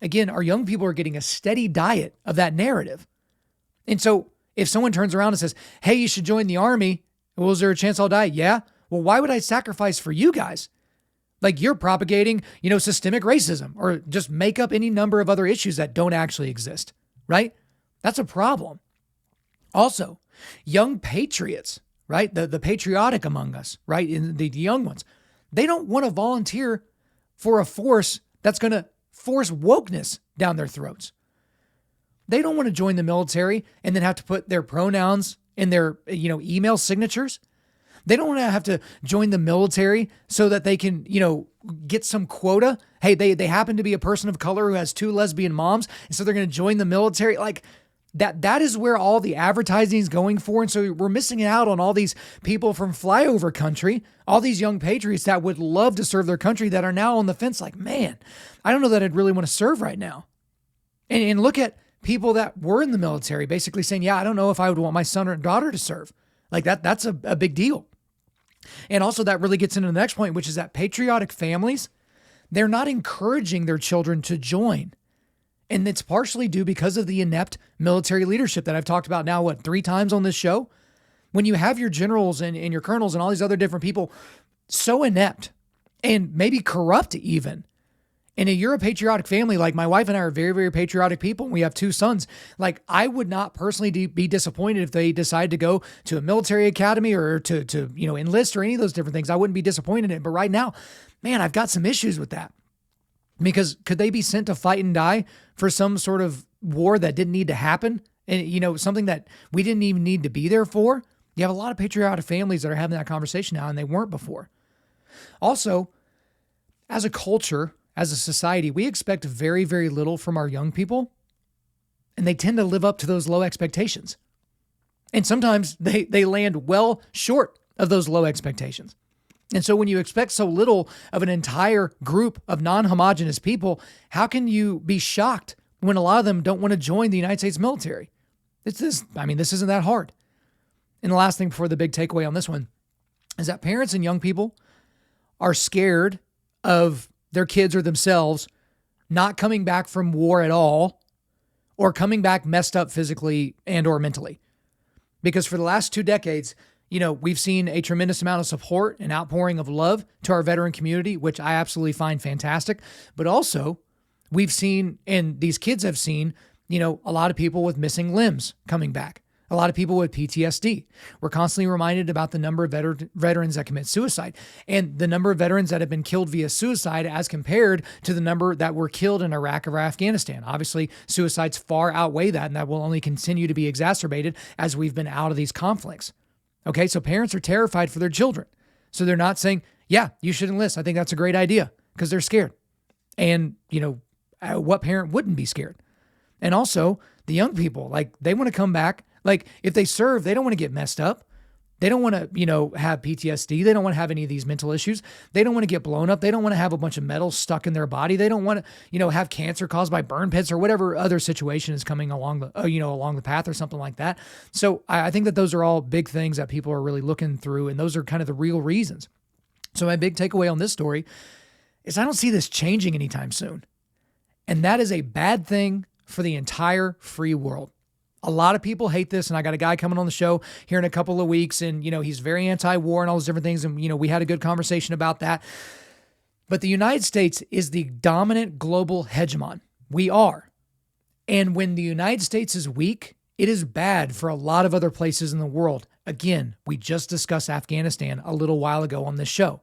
Again, our young people are getting a steady diet of that narrative. And so if someone turns around and says, hey, you should join the army, well, is there a chance I'll die? Yeah. Well, why would I sacrifice for you guys? Like you're propagating, systemic racism or just make up any number of other issues that don't actually exist, right? That's a problem. Also, young patriots, right? The patriotic among us, right? In the young ones, they don't want to volunteer for a force that's going to force wokeness down their throats. They don't want to join the military and then have to put their pronouns in their, email signatures. They don't want to have to join the military so that they can, get some quota. Hey, they happen to be a person of color who has 2 lesbian moms, and so they're going to join the military. Like that is where all the advertising is going for. And so we're missing out on all these people from flyover country, all these young patriots that would love to serve their country that are now on the fence like, man, I don't know that I'd really want to serve right now. And look at people that were in the military basically saying, yeah, I don't know if I would want my son or daughter to serve. Like that's a big deal. And also that really gets into the next point, which is that patriotic families, they're not encouraging their children to join. And it's partially due because of the inept military leadership that I've talked about now, 3 times on this show? When you have your generals and your colonels and all these other different people so inept and maybe corrupt even, And if you're a patriotic family, like my wife and I are very, very patriotic people, and we have 2 sons. Like, I would not personally be disappointed if they decide to go to a military academy or to enlist or any of those different things. I wouldn't be disappointed in it. But right now, man, I've got some issues with that. Because could they be sent to fight and die for some sort of war that didn't need to happen? And, something that we didn't even need to be there for? You have a lot of patriotic families that are having that conversation now, and they weren't before. Also, as a culture, as a society, we expect very, very little from our young people, and they tend to live up to those low expectations. And sometimes they land well short of those low expectations. And so when you expect so little of an entire group of non-homogenous people, how can you be shocked when a lot of them don't want to join the United States military? This isn't that hard. And the last thing before the big takeaway on this one is that parents and young people are scared of their kids or themselves not coming back from war at all, or coming back messed up physically and or mentally. Because for the last 2 decades, we've seen a tremendous amount of support and outpouring of love to our veteran community, which I absolutely find fantastic. But also, we've seen, and these kids have seen, a lot of people with missing limbs coming back. A lot of people with PTSD. We're constantly reminded about the number of veterans that commit suicide and the number of veterans that have been killed via suicide as compared to the number that were killed in Iraq or Afghanistan. Obviously, suicides far outweigh that, and that will only continue to be exacerbated as we've been out of these conflicts. Okay, so parents are terrified for their children. So they're not saying, yeah, you should enlist. I think that's a great idea, because they're scared. And, what parent wouldn't be scared? And also, the young people, they want to come back. If they serve, they don't want to get messed up. They don't want to, have PTSD. They don't want to have any of these mental issues. They don't want to get blown up. They don't want to have a bunch of metal stuck in their body. They don't want to, have cancer caused by burn pits or whatever other situation is coming along the path or something like that. So I think that those are all big things that people are really looking through, and those are kind of the real reasons. So my big takeaway on this story is I don't see this changing anytime soon. And that is a bad thing for the entire free world. A lot of people hate this, and I got a guy coming on the show here in a couple of weeks, and, he's very anti-war and all those different things, and, we had a good conversation about that. But the United States is the dominant global hegemon. We are. And when the United States is weak, it is bad for a lot of other places in the world. Again, we just discussed Afghanistan a little while ago on this show.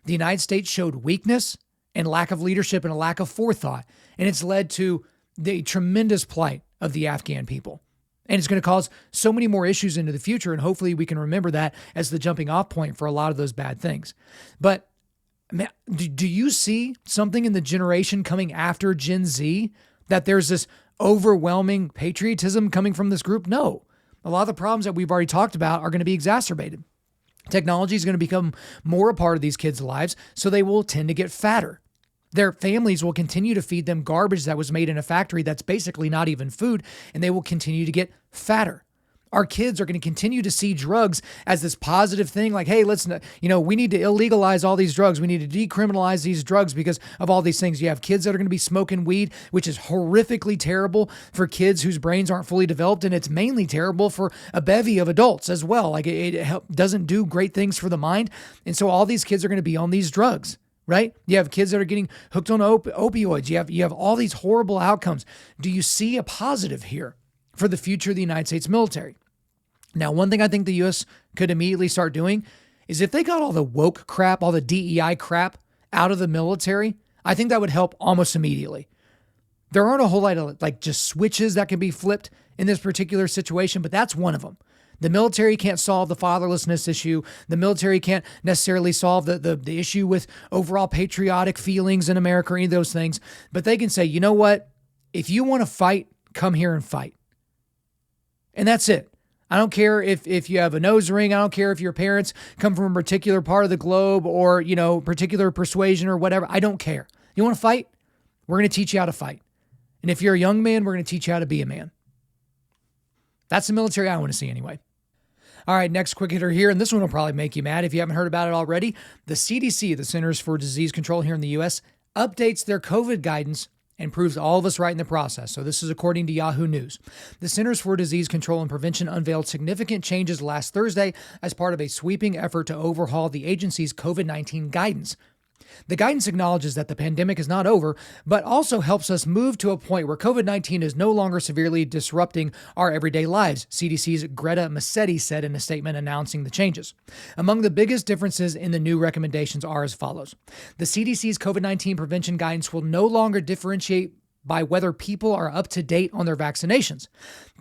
The United States showed weakness and lack of leadership and a lack of forethought, and it's led to the tremendous plight of the Afghan people. And it's going to cause so many more issues into the future. And hopefully we can remember that as the jumping off point for a lot of those bad things. But man, do you see something in the generation coming after Gen Z that there's this overwhelming patriotism coming from this group? No. A lot of the problems that we've already talked about are going to be exacerbated. Technology is going to become more a part of these kids' lives, so they will tend to get fatter. Their families will continue to feed them garbage that was made in a factory that's basically not even food, and they will continue to get fatter. Our kids are going to continue to see drugs as this positive thing, like, hey, we need to illegalize all these drugs. We need to decriminalize these drugs because of all these things. You have kids that are going to be smoking weed, which is horrifically terrible for kids whose brains aren't fully developed, and it's mainly terrible for a bevy of adults as well. It doesn't do great things for the mind, and so all these kids are going to be on these drugs. Right? You have kids that are getting hooked on opioids. You have all these horrible outcomes. Do you see a positive here for the future of the United States military? Now, one thing I think the U.S. could immediately start doing is if they got all the woke crap, all the DEI crap out of the military, I think that would help almost immediately. There aren't a whole lot of just switches that can be flipped in this particular situation, but that's one of them. The military can't solve the fatherlessness issue. The military can't necessarily solve the issue with overall patriotic feelings in America or any of those things. But they can say, you know what? If you want to fight, come here and fight. And that's it. I don't care if you have a nose ring. I don't care if your parents come from a particular part of the globe or, particular persuasion or whatever. I don't care. You want to fight? We're going to teach you how to fight. And if you're a young man, we're going to teach you how to be a man. That's the military I want to see anyway. All right, next quick hitter here, and this one will probably make you mad if you haven't heard about it already. The CDC, the Centers for Disease Control here in the U.S., updates their COVID guidance and proves all of us right in the process. So this is according to Yahoo News. The Centers for Disease Control and Prevention unveiled significant changes last Thursday as part of a sweeping effort to overhaul the agency's COVID-19 guidance. The guidance acknowledges that the pandemic is not over, but also helps us move to a point where COVID-19 is no longer severely disrupting our everyday lives, CDC's Greta Massetti said in a statement announcing the changes. Among the biggest differences in the new recommendations are as follows. The CDC's COVID-19 prevention guidance will no longer differentiate by whether people are up to date on their vaccinations.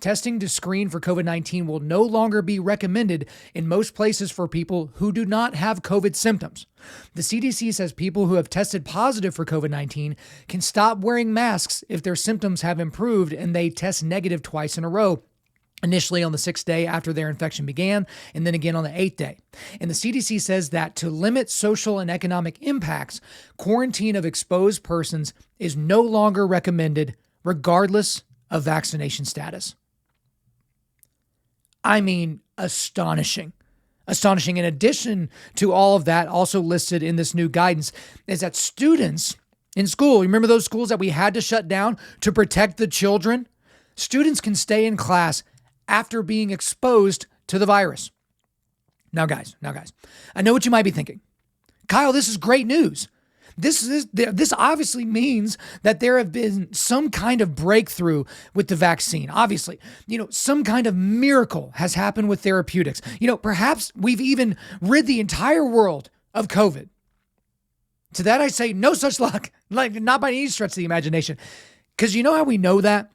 Testing to screen for COVID-19 will no longer be recommended in most places for people who do not have COVID symptoms. The CDC says people who have tested positive for COVID-19 can stop wearing masks if their symptoms have improved and they test negative twice in a row. Initially on the 6th day after their infection began, and then again on the 8th day. And the CDC says that to limit social and economic impacts, quarantine of exposed persons is no longer recommended, regardless of vaccination status. I mean, astonishing. Astonishing. In addition to all of that, also listed in this new guidance is that students in school, remember those schools that we had to shut down to protect the children? Students can stay in class after being exposed to the virus. Now, guys, I know what you might be thinking. Kyle, this is great news. This obviously means that there have been some kind of breakthrough with the vaccine. Obviously, some kind of miracle has happened with therapeutics. Perhaps we've even rid the entire world of COVID. To that I say, no such luck, not by any stretch of the imagination. Because you know how we know that?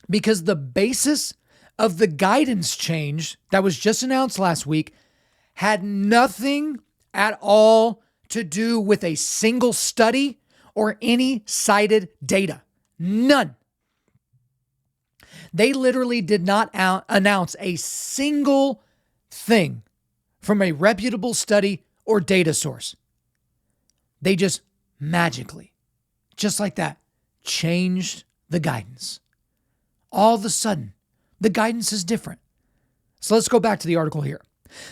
Because the basis of the guidance change that was just announced last week had nothing at all to do with a single study or any cited data. None. They literally did not announce a single thing from a reputable study or data source. They just magically, just like that, changed the guidance. All of a sudden, the guidance is different. So let's go back to the article here.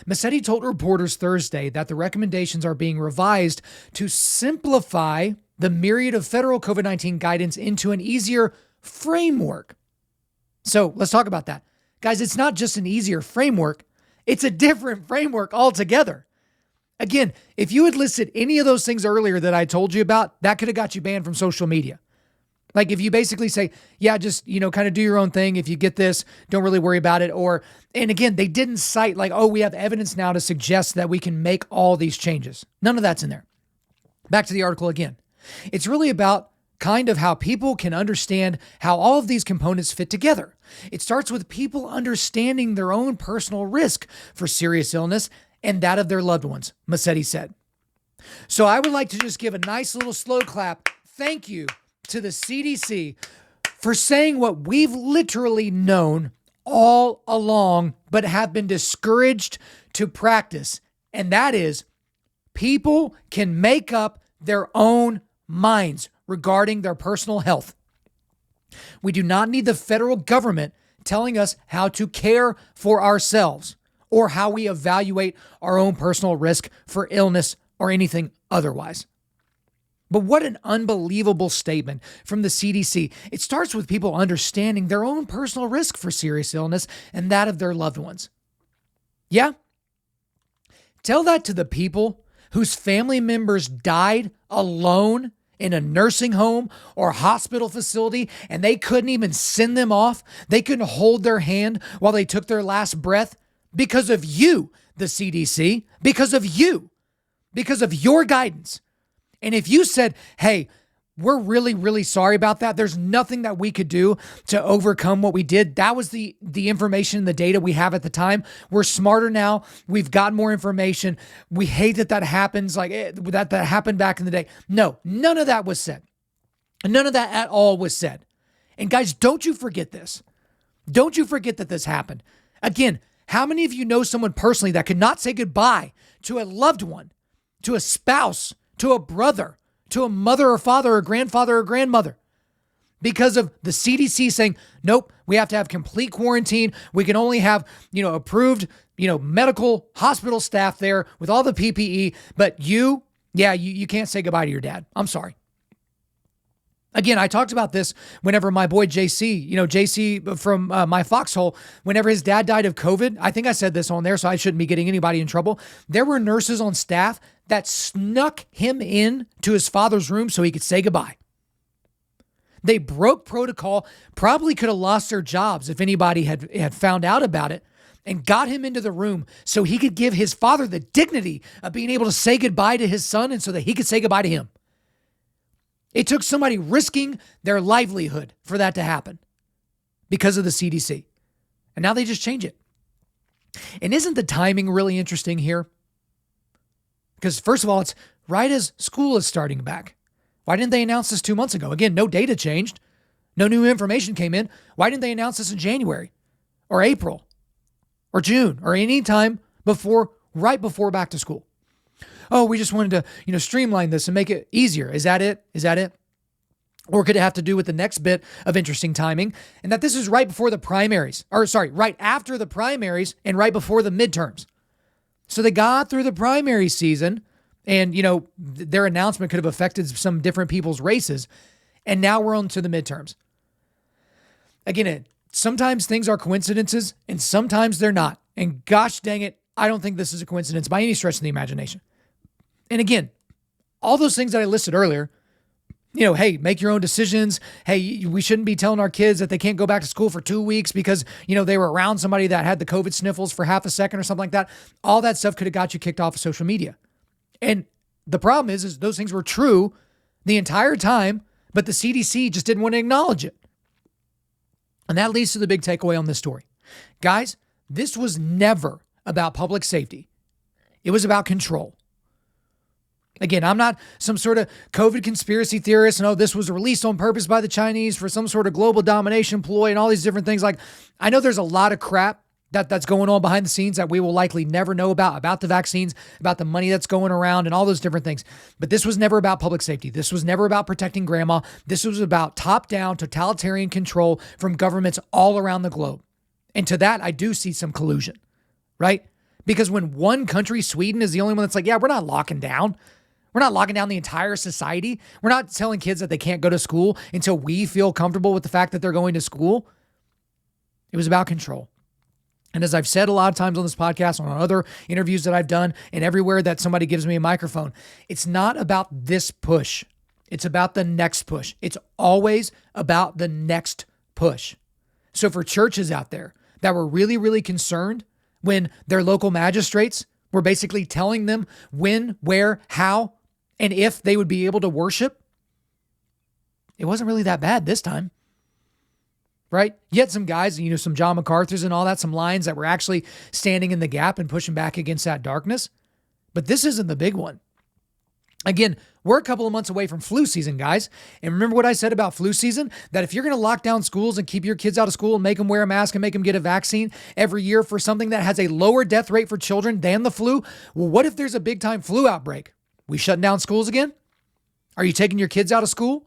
Massetti told reporters Thursday that the recommendations are being revised to simplify the myriad of federal COVID-19 guidance into an easier framework. So let's talk about that. Guys, it's not just an easier framework. It's a different framework altogether. Again, if you had listed any of those things earlier that I told you about, that could have got you banned from social media. Like if you basically say, yeah, just, kind of do your own thing. If you get this, don't really worry about it. And again, they didn't cite we have evidence now to suggest that we can make all these changes. None of that's in there. Back to the article again. It's really about kind of how people can understand how all of these components fit together. It starts with people understanding their own personal risk for serious illness and that of their loved ones, Massetti said. So I would like to just give a nice little slow clap. Thank you to the CDC for saying what we've literally known all along, but have been discouraged to practice. And that is people can make up their own minds regarding their personal health. We do not need the federal government telling us how to care for ourselves or how we evaluate our own personal risk for illness or anything otherwise. But what an unbelievable statement from the CDC. It starts with people understanding their own personal risk for serious illness and that of their loved ones. Yeah? Tell that to the people whose family members died alone in a nursing home or hospital facility and they couldn't even send them off. They couldn't hold their hand while they took their last breath because of you, the CDC, because of you, because of your guidance. And if you said, hey, we're really, really sorry about that. There's nothing that we could do to overcome what we did. That was the information, the data we have at the time. We're smarter now. We've got more information. We hate that happens, that happened back in the day. No, none of that was said. None of that at all was said. And guys, don't you forget this. Don't you forget that this happened. Again, how many of you know someone personally that could not say goodbye to a loved one, to a spouse, to a brother, to a mother or father or grandfather or grandmother because of the CDC saying, nope, we have to have complete quarantine. We can only have, approved, medical hospital staff there with all the PPE, but you can't say goodbye to your dad. I'm sorry. Again, I talked about this whenever my boy JC from my foxhole, whenever his dad died of COVID, I think I said this on there, so I shouldn't be getting anybody in trouble. There were nurses on staff that snuck him in to his father's room so he could say goodbye. They broke protocol, probably could have lost their jobs if anybody had found out about it, and got him into the room so he could give his father the dignity of being able to say goodbye to his son and so that he could say goodbye to him. It took somebody risking their livelihood for that to happen because of the CDC. And now they just change it. And isn't the timing really interesting here? Because first of all, it's right as school is starting back. Why didn't they announce this 2 months ago? Again, no data changed. No new information came in. Why didn't they announce this in January or April or June or any time right before back to school? Oh, we just wanted to, streamline this and make it easier. Is that it? Or could it have to do with the next bit of interesting timing? And that this is right before the primaries, right after the primaries and right before the midterms. So they got through the primary season and, their announcement could have affected some different people's races. And now we're on to the midterms. Again, sometimes things are coincidences and sometimes they're not. And gosh dang it, I don't think this is a coincidence by any stretch of the imagination. And again, all those things that I listed earlier, hey, make your own decisions. Hey, we shouldn't be telling our kids that they can't go back to school for 2 weeks because, they were around somebody that had the COVID sniffles for half a second or something like that. All that stuff could have got you kicked off of social media. And the problem is those things were true the entire time, but the CDC just didn't want to acknowledge it. And that leads to the big takeaway on this story. Guys, this was never about public safety. It was about control. Again, I'm not some sort of COVID conspiracy theorist. No, this was released on purpose by the Chinese for some sort of global domination ploy and all these different things. Like, I know there's a lot of crap that's going on behind the scenes that we will likely never know about the vaccines, about the money that's going around and all those different things. But this was never about public safety. This was never about protecting grandma. This was about top-down totalitarian control from governments all around the globe. And to that, I do see some collusion, right? Because when one country, Sweden, is the only one that's like, yeah, we're not locking down. We're not locking down the entire society. We're not telling kids that they can't go to school until we feel comfortable with the fact that they're going to school. It was about control. And as I've said a lot of times on this podcast, on other interviews that I've done, and everywhere that somebody gives me a microphone, it's not about this push. It's about the next push. It's always about the next push. So for churches out there that were really, really concerned when their local magistrates were basically telling them when, where, how, and if they would be able to worship, it wasn't really that bad this time, right? You had some guys, some John MacArthur's and all that, some lions that were actually standing in the gap and pushing back against that darkness. But this isn't the big one. Again, we're a couple of months away from flu season, guys. And remember what I said about flu season? That if you're going to lock down schools and keep your kids out of school and make them wear a mask and make them get a vaccine every year for something that has a lower death rate for children than the flu, well, what if there's a big time flu outbreak? We shutting down schools again? Are you taking your kids out of school?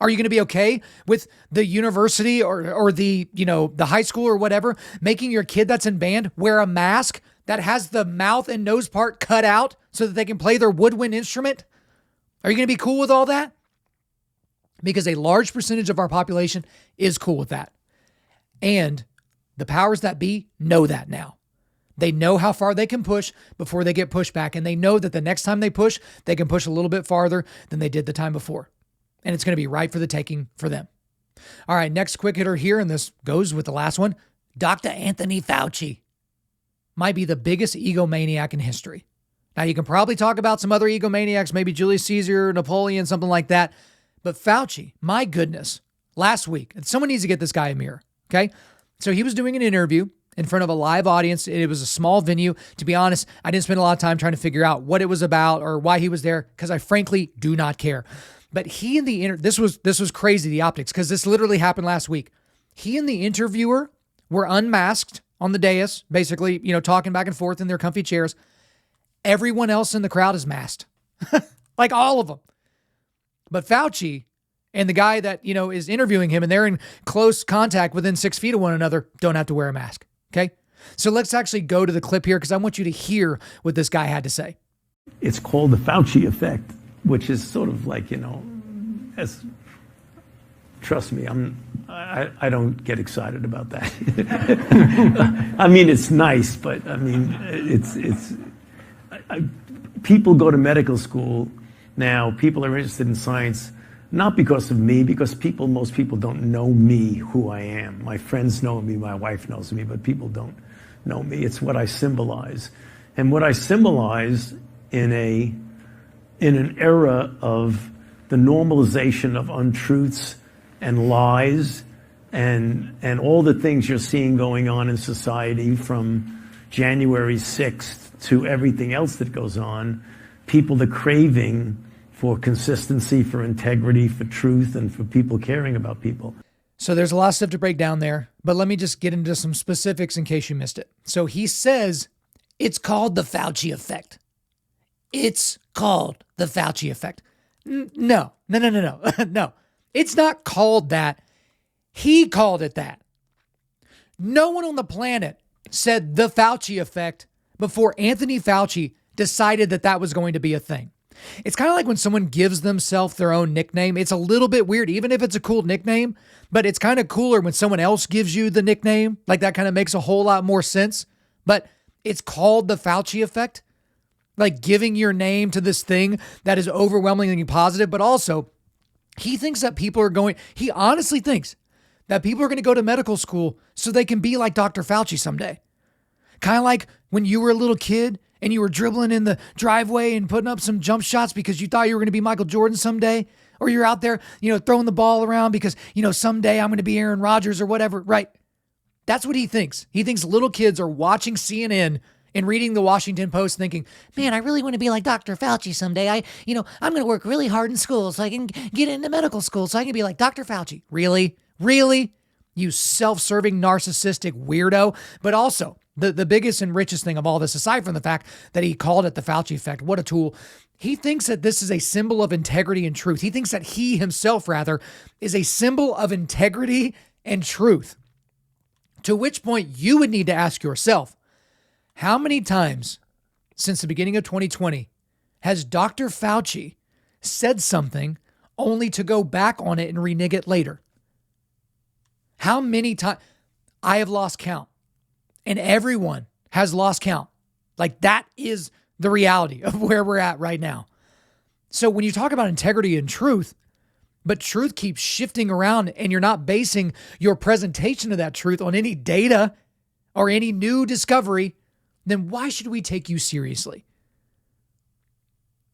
Are you going to be okay with the university or the high school or whatever, making your kid that's in band wear a mask that has the mouth and nose part cut out so that they can play their woodwind instrument? Are you going to be cool with all that? Because a large percentage of our population is cool with that. And the powers that be know that now. They know how far they can push before they get pushed back. And they know that the next time they can push a little bit farther than they did the time before. And it's going to be right for the taking for them. All right, next quick hitter here, and this goes with the last one. Dr. Anthony Fauci might be the biggest egomaniac in history. Now, you can probably talk about some other egomaniacs, maybe Julius Caesar, Napoleon, something like that. But Fauci, my goodness, last week, and someone needs to get this guy a mirror, okay? So he was doing an interview in front of a live audience. It was a small venue. To be honest, I didn't spend a lot of time trying to figure out what it was about or why he was there because I frankly do not care. But he and this was crazy, the optics, because this literally happened last week. He and the interviewer were unmasked on the dais, basically, talking back and forth in their comfy chairs. Everyone else in the crowd is masked, like all of them. But Fauci and the guy that, is interviewing him and they're in close contact within 6 feet of one another don't have to wear a mask. Okay. So let's actually go to the clip here because I want you to hear what this guy had to say. It's called the Fauci effect, which is sort of like, as trust me, I don't get excited about that. I mean, it's nice, but I mean, people go to medical school now. People are interested in science, not because of me, because most people don't know me, who I am. My friends know me, my wife knows me, but people don't know me. It's what I symbolize. And what I symbolize in an era of the normalization of untruths and lies and all the things you're seeing going on in society from January 6th to everything else that goes on, people are craving for consistency, for integrity, for truth, and for people caring about people. So there's a lot of stuff to break down there, but let me just get into some specifics in case you missed it. So he says it's called the Fauci effect. It's called the Fauci effect. No. No, it's not called that. He called it that. No one on the planet said the Fauci effect before Anthony Fauci decided that that was going to be a thing. It's kind of like when someone gives themselves their own nickname. It's a little bit weird, even if it's a cool nickname, but it's kind of cooler when someone else gives you the nickname. Like that kind of makes a whole lot more sense. But it's called the Fauci effect, like giving your name to this thing that is overwhelmingly positive, but also he thinks that he honestly thinks that people are going to go to medical school so they can be like Dr. Fauci someday. Kind of like when you were a little kid and you were dribbling in the driveway and putting up some jump shots because you thought you were going to be Michael Jordan someday, or you're out there, throwing the ball around because, someday I'm going to be Aaron Rodgers or whatever, right? That's what he thinks. He thinks little kids are watching CNN and reading the Washington Post thinking, man, I really want to be like Dr. Fauci someday. I'm going to work really hard in school so I can get into medical school so I can be like Dr. Fauci. Really? Really? You self-serving narcissistic weirdo. But also, the biggest and richest thing of all this, aside from the fact that he called it the Fauci effect, what a tool. He thinks that this is a symbol of integrity and truth. He thinks that he himself, rather, is a symbol of integrity and truth. To which point you would need to ask yourself, how many times since the beginning of 2020 has Dr. Fauci said something only to go back on it and renege it later? How many times? I have lost count, and everyone has lost count. Like that is the reality of where we're at right now. So when you talk about integrity and truth, but truth keeps shifting around and you're not basing your presentation of that truth on any data or any new discovery, then why should we take you seriously?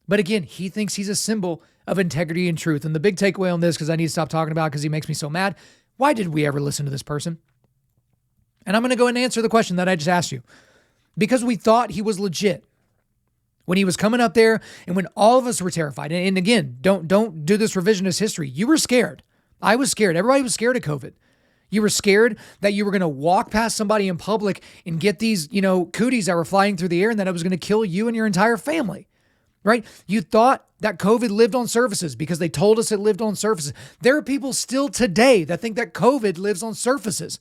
But again, he thinks he's a symbol of integrity and truth. And the big takeaway on this, because I need to stop talking about it because he makes me so mad, why did we ever listen to this person? And I'm going to go and answer the question that I just asked you. Because we thought he was legit. When he was coming up there and when all of us were terrified. And again, don't do this revisionist history. You were scared. I was scared. Everybody was scared of COVID. You were scared that you were going to walk past somebody in public and get these, cooties that were flying through the air and that it was going to kill you and your entire family, right? You thought that COVID lived on surfaces because they told us it lived on surfaces. There are people still today that think that COVID lives on surfaces.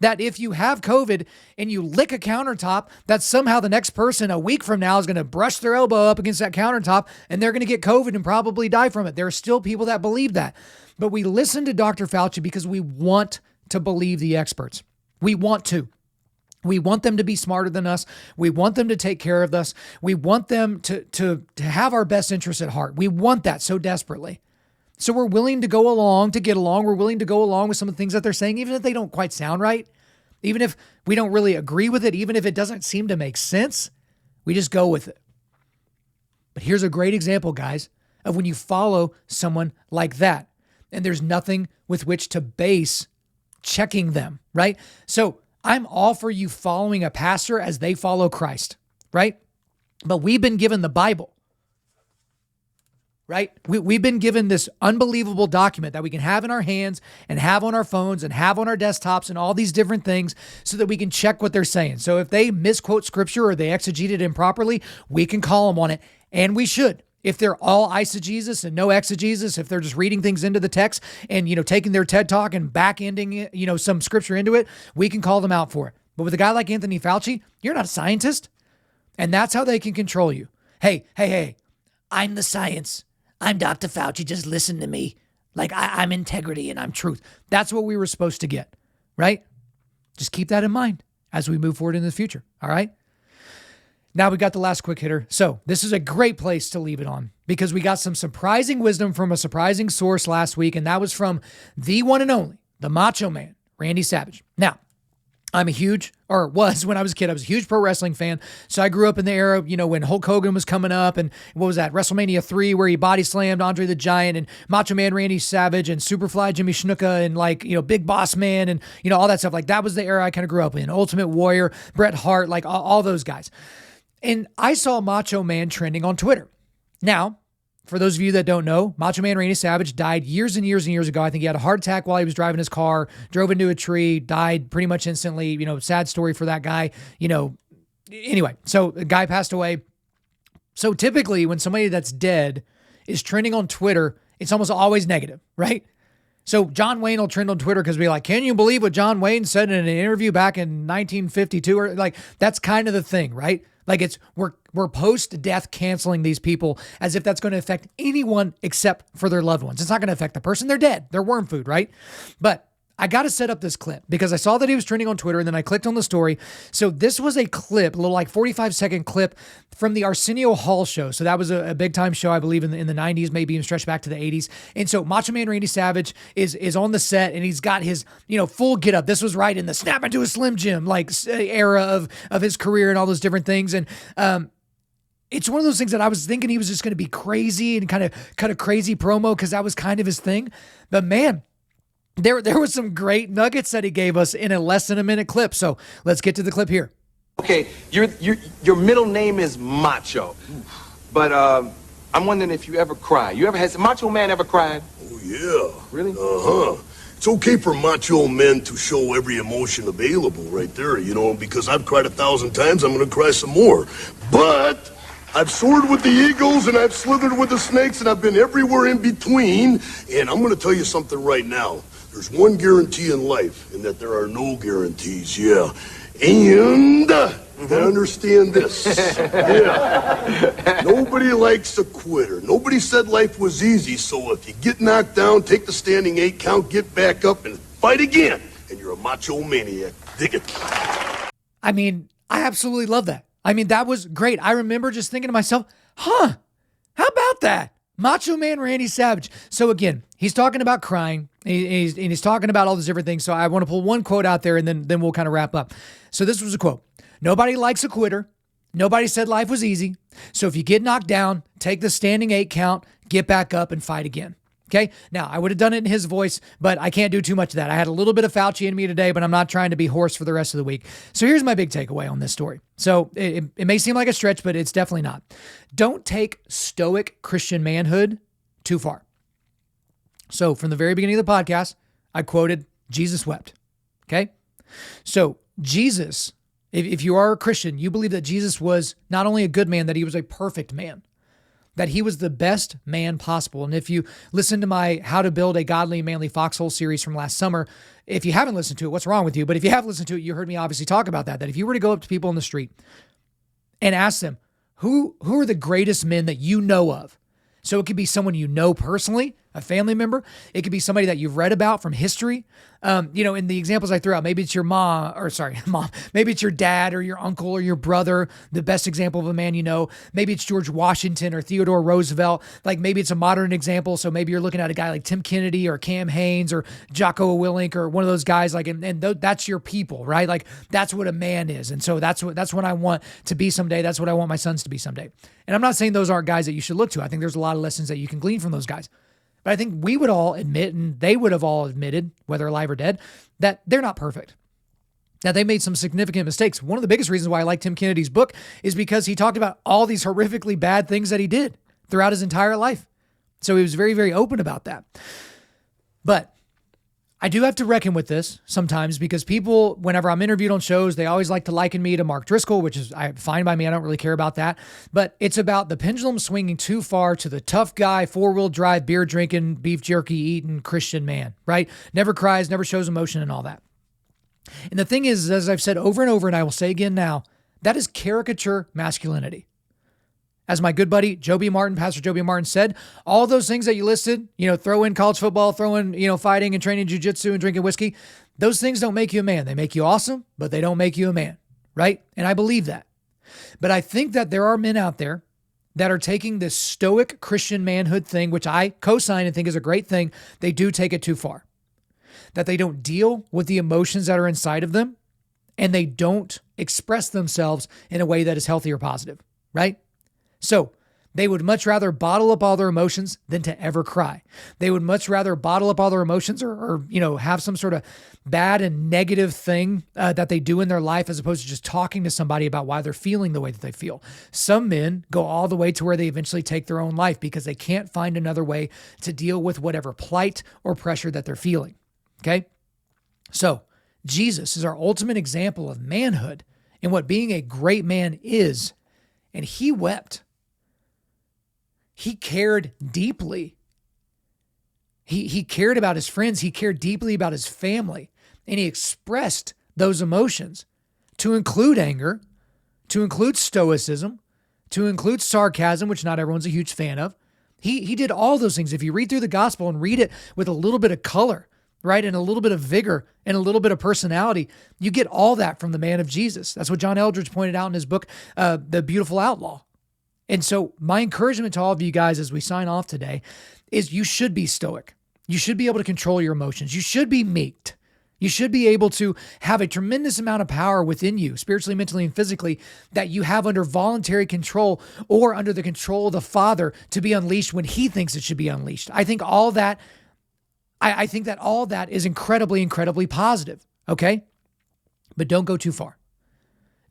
That if you have COVID and you lick a countertop, that somehow the next person a week from now is going to brush their elbow up against that countertop and they're going to get COVID and probably die from it. There are still people that believe that. But we listen to Dr. Fauci because we want to believe the experts. We want to. We want them to be smarter than us. We want them to take care of us. We want them to have our best interests at heart. We want that so desperately. So we're willing to go along to get along. We're willing to go along with some of the things that they're saying, even if they don't quite sound right, even if we don't really agree with it, even if it doesn't seem to make sense, we just go with it. But here's a great example, guys, of when you follow someone like that, and there's nothing with which to base checking them, right? So I'm all for you following a pastor as they follow Christ, right? But we've been given the Bible. Right? We've been given this unbelievable document that we can have in our hands and have on our phones and have on our desktops and all these different things so that we can check what they're saying. So if they misquote scripture or they exegete it improperly, we can call them on it, and we should. If they're all eisegesis and no exegesis, if they're just reading things into the text and, taking their TED talk and back-ending it, some scripture into it, we can call them out for it. But with a guy like Anthony Fauci, you're not a scientist, and that's how they can control you. Hey, I'm the science. I'm Dr. Fauci. Just listen to me. Like I'm integrity and I'm truth. That's what we were supposed to get, right? Just keep that in mind as we move forward in the future, all right? Now we got the last quick hitter. So this is a great place to leave it on because we got some surprising wisdom from a surprising source last week, and that was from the one and only, the Macho Man, Randy Savage. Now, I'm was when I was a kid, I was a huge pro wrestling fan. So I grew up in the era, when Hulk Hogan was coming up and what was that? WrestleMania 3 where he body slammed Andre the Giant and Macho Man Randy Savage and Superfly Jimmy Snuka and Big Boss Man and, all that stuff. Like that was the era I kind of grew up in. Ultimate Warrior, Bret Hart, like all those guys. And I saw Macho Man trending on Twitter. Now, for those of you that don't know, Macho Man Randy Savage died years and years and years ago. I think he had a heart attack while he was driving his car, drove into a tree, died pretty much instantly. Sad story for that guy. Anyway, so the guy passed away. So typically when somebody that's dead is trending on Twitter, it's almost always negative, right? So John Wayne will trend on Twitter because we're like, can you believe what John Wayne said in an interview back in 1952? Or like, that's kind of the thing, right? Like we're post-death canceling these people as if that's going to affect anyone except for their loved ones. It's not going to affect the person. They're dead. They're worm food, right? But I got to set up this clip because I saw that he was trending on Twitter and then I clicked on the story. So this was a clip, a little like 45-second clip from the Arsenio Hall show. So that was a big time show, I believe in the 90s, maybe even stretched back to the 80s. And so Macho Man Randy Savage is on the set and he's got his, full get up. This was right in the snap into a Slim Jim like era of his career and all those different things. And, it's one of those things that I was thinking he was just going to be crazy and kind of cut a crazy promo because that was kind of his thing. But man, there was some great nuggets that he gave us in a less than a minute clip. So let's get to the clip here. Okay, your middle name is Macho, but I'm wondering if you ever cry. Has Macho Man ever cried? Oh yeah. Really? It's okay for macho men to show every emotion available right there, because I've cried 1,000 times, I'm gonna cry some more. But I've soared with the eagles and I've slithered with the snakes and I've been everywhere in between. And I'm going to tell you something right now. There's one guarantee in life, and that there are no guarantees, yeah. And understand this. Yeah. Nobody likes a quitter. Nobody said life was easy, so if you get knocked down, take the standing 8 count, get back up, and fight again. And you're a macho maniac. Dig it. I mean, I absolutely love that. I mean, that was great. I remember just thinking to myself, how about that? Macho Man Randy Savage. So again, he's talking about crying. He's talking about all these different things. So I want to pull one quote out there and then we'll kind of wrap up. So this was a quote. Nobody likes a quitter. Nobody said life was easy. So if you get knocked down, take the standing 8 count, get back up and fight again. Okay. Now I would have done it in his voice, but I can't do too much of that. I had a little bit of Fauci in me today, but I'm not trying to be hoarse for the rest of the week. So here's my big takeaway on this story. So it may seem like a stretch, but it's definitely not. Don't take stoic Christian manhood too far. So from the very beginning of the podcast, I quoted Jesus wept. Okay. So Jesus, if you are a Christian, you believe that Jesus was not only a good man, that he was a perfect man, that he was the best man possible. And if you listen to my How to Build a Godly Manly Foxhole series from last summer, if you haven't listened to it, what's wrong with you? But if you have listened to it, you heard me obviously talk about that if you were to go up to people in the street and ask them, who are the greatest men that you know of? So it could be someone you know personally, a family member. It could be somebody that you've read about from history. In the examples I threw out, maybe it's your mom, maybe it's your dad or your uncle or your brother, the best example of a man you know. Maybe it's George Washington or Theodore Roosevelt. Like maybe it's a modern example. So maybe you're looking at a guy like Tim Kennedy or Cam Haines or Jocko Willink or one of those guys. That's your people, right? Like that's what a man is. And so that's what I want to be someday. That's what I want my sons to be someday. And I'm not saying those aren't guys that you should look to. I think there's a lot of lessons that you can glean from those guys. But I think we would all admit, and they would have all admitted, whether alive or dead, that they're not perfect. That they made some significant mistakes. One of the biggest reasons why I like Tim Kennedy's book is because he talked about all these horrifically bad things that he did throughout his entire life. So he was very, very open about that. But I do have to reckon with this sometimes because people, whenever I'm interviewed on shows, they always like to liken me to Mark Driscoll, which is fine by me. I don't really care about that. But it's about the pendulum swinging too far to the tough guy, 4-wheel drive, beer drinking, beef jerky eating Christian man, right? Never cries, never shows emotion and all that. And the thing is, as I've said over and over, and I will say again now, that is caricature masculinity. As my good buddy, Pastor Joby Martin said, all those things that you listed, throw in college football, throw in, fighting and training jiu-jitsu and drinking whiskey. Those things don't make you a man. They make you awesome, but they don't make you a man, right? And I believe that. But I think that there are men out there that are taking this stoic Christian manhood thing, which I co-sign and think is a great thing. They do take it too far. That they don't deal with the emotions that are inside of them, and they don't express themselves in a way that is healthy or positive, right? So they would much rather bottle up all their emotions than to ever cry. They would much rather bottle up all their emotions or have some sort of bad and negative thing that they do in their life as opposed to just talking to somebody about why they're feeling the way that they feel. Some men go all the way to where they eventually take their own life because they can't find another way to deal with whatever plight or pressure that they're feeling. Okay? So Jesus is our ultimate example of manhood and what being a great man is. And he wept. He cared deeply. He cared about his friends. He cared deeply about his family. And he expressed those emotions to include anger, to include stoicism, to include sarcasm, which not everyone's a huge fan of. He did all those things. If you read through the gospel and read it with a little bit of color, right, and a little bit of vigor and a little bit of personality, you get all that from the man of Jesus. That's what John Eldredge pointed out in his book, The Beautiful Outlaw. And so my encouragement to all of you guys as we sign off today is you should be stoic. You should be able to control your emotions. You should be meek. You should be able to have a tremendous amount of power within you, spiritually, mentally, and physically, that you have under voluntary control or under the control of the Father to be unleashed when he thinks it should be unleashed. I think all that, I think that all that is incredibly, incredibly positive, okay? But don't go too far.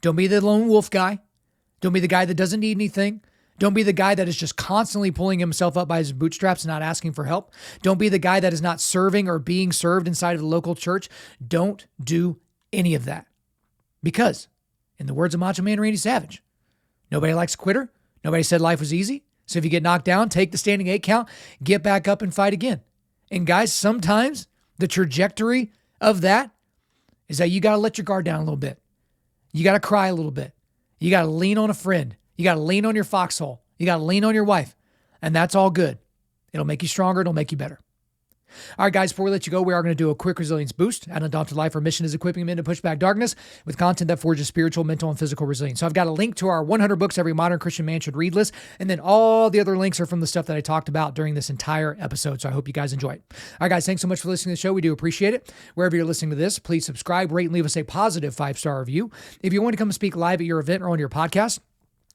Don't be the lone wolf guy. Don't be the guy that doesn't need anything. Don't be the guy that is just constantly pulling himself up by his bootstraps and not asking for help. Don't be the guy that is not serving or being served inside of the local church. Don't do any of that. Because, in the words of Macho Man Randy Savage, nobody likes a quitter. Nobody said life was easy. So if you get knocked down, take the standing 8 count, get back up and fight again. And guys, sometimes the trajectory of that is that you got to let your guard down a little bit. You got to cry a little bit. You got to lean on a friend. You got to lean on your foxhole. You got to lean on your wife. And that's all good. It'll make you stronger. It'll make you better. All right, guys, before we let you go, we are going to do a quick resilience boost. At Undaunted.Life, our mission is equipping men to push back darkness with content that forges spiritual, mental, and physical resilience. So I've got a link to our 100 books every modern Christian man should read list. And then all the other links are from the stuff that I talked about during this entire episode. So I hope you guys enjoy it. All right, guys, thanks so much for listening to the show. We do appreciate it. Wherever you're listening to this, please subscribe, rate, and leave us a positive 5-star review. If you want to come and speak live at your event or on your podcast,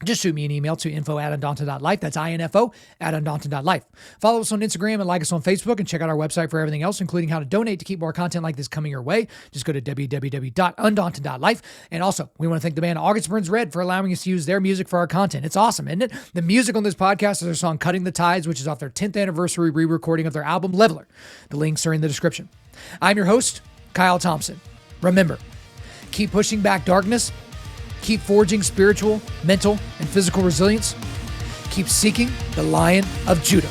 just shoot me an email to info@Undaunted.Life. That's info@Undaunted.Life. Follow us on Instagram and like us on Facebook, and check out our website for everything else, including how to donate to keep more content like this coming your way. Just go to www.Undaunted.Life. And also, we want to thank the band August Burns Red for allowing us to use their music for our content. It's awesome, isn't it? The music on this podcast is their song Cutting the Tides, which is off their 10th anniversary re-recording of their album Leveler. The links are in the description. I'm your host, Kyle Thompson. Remember, keep pushing back darkness. Keep forging spiritual, mental, and physical resilience. Keep seeking the Lion of Judah.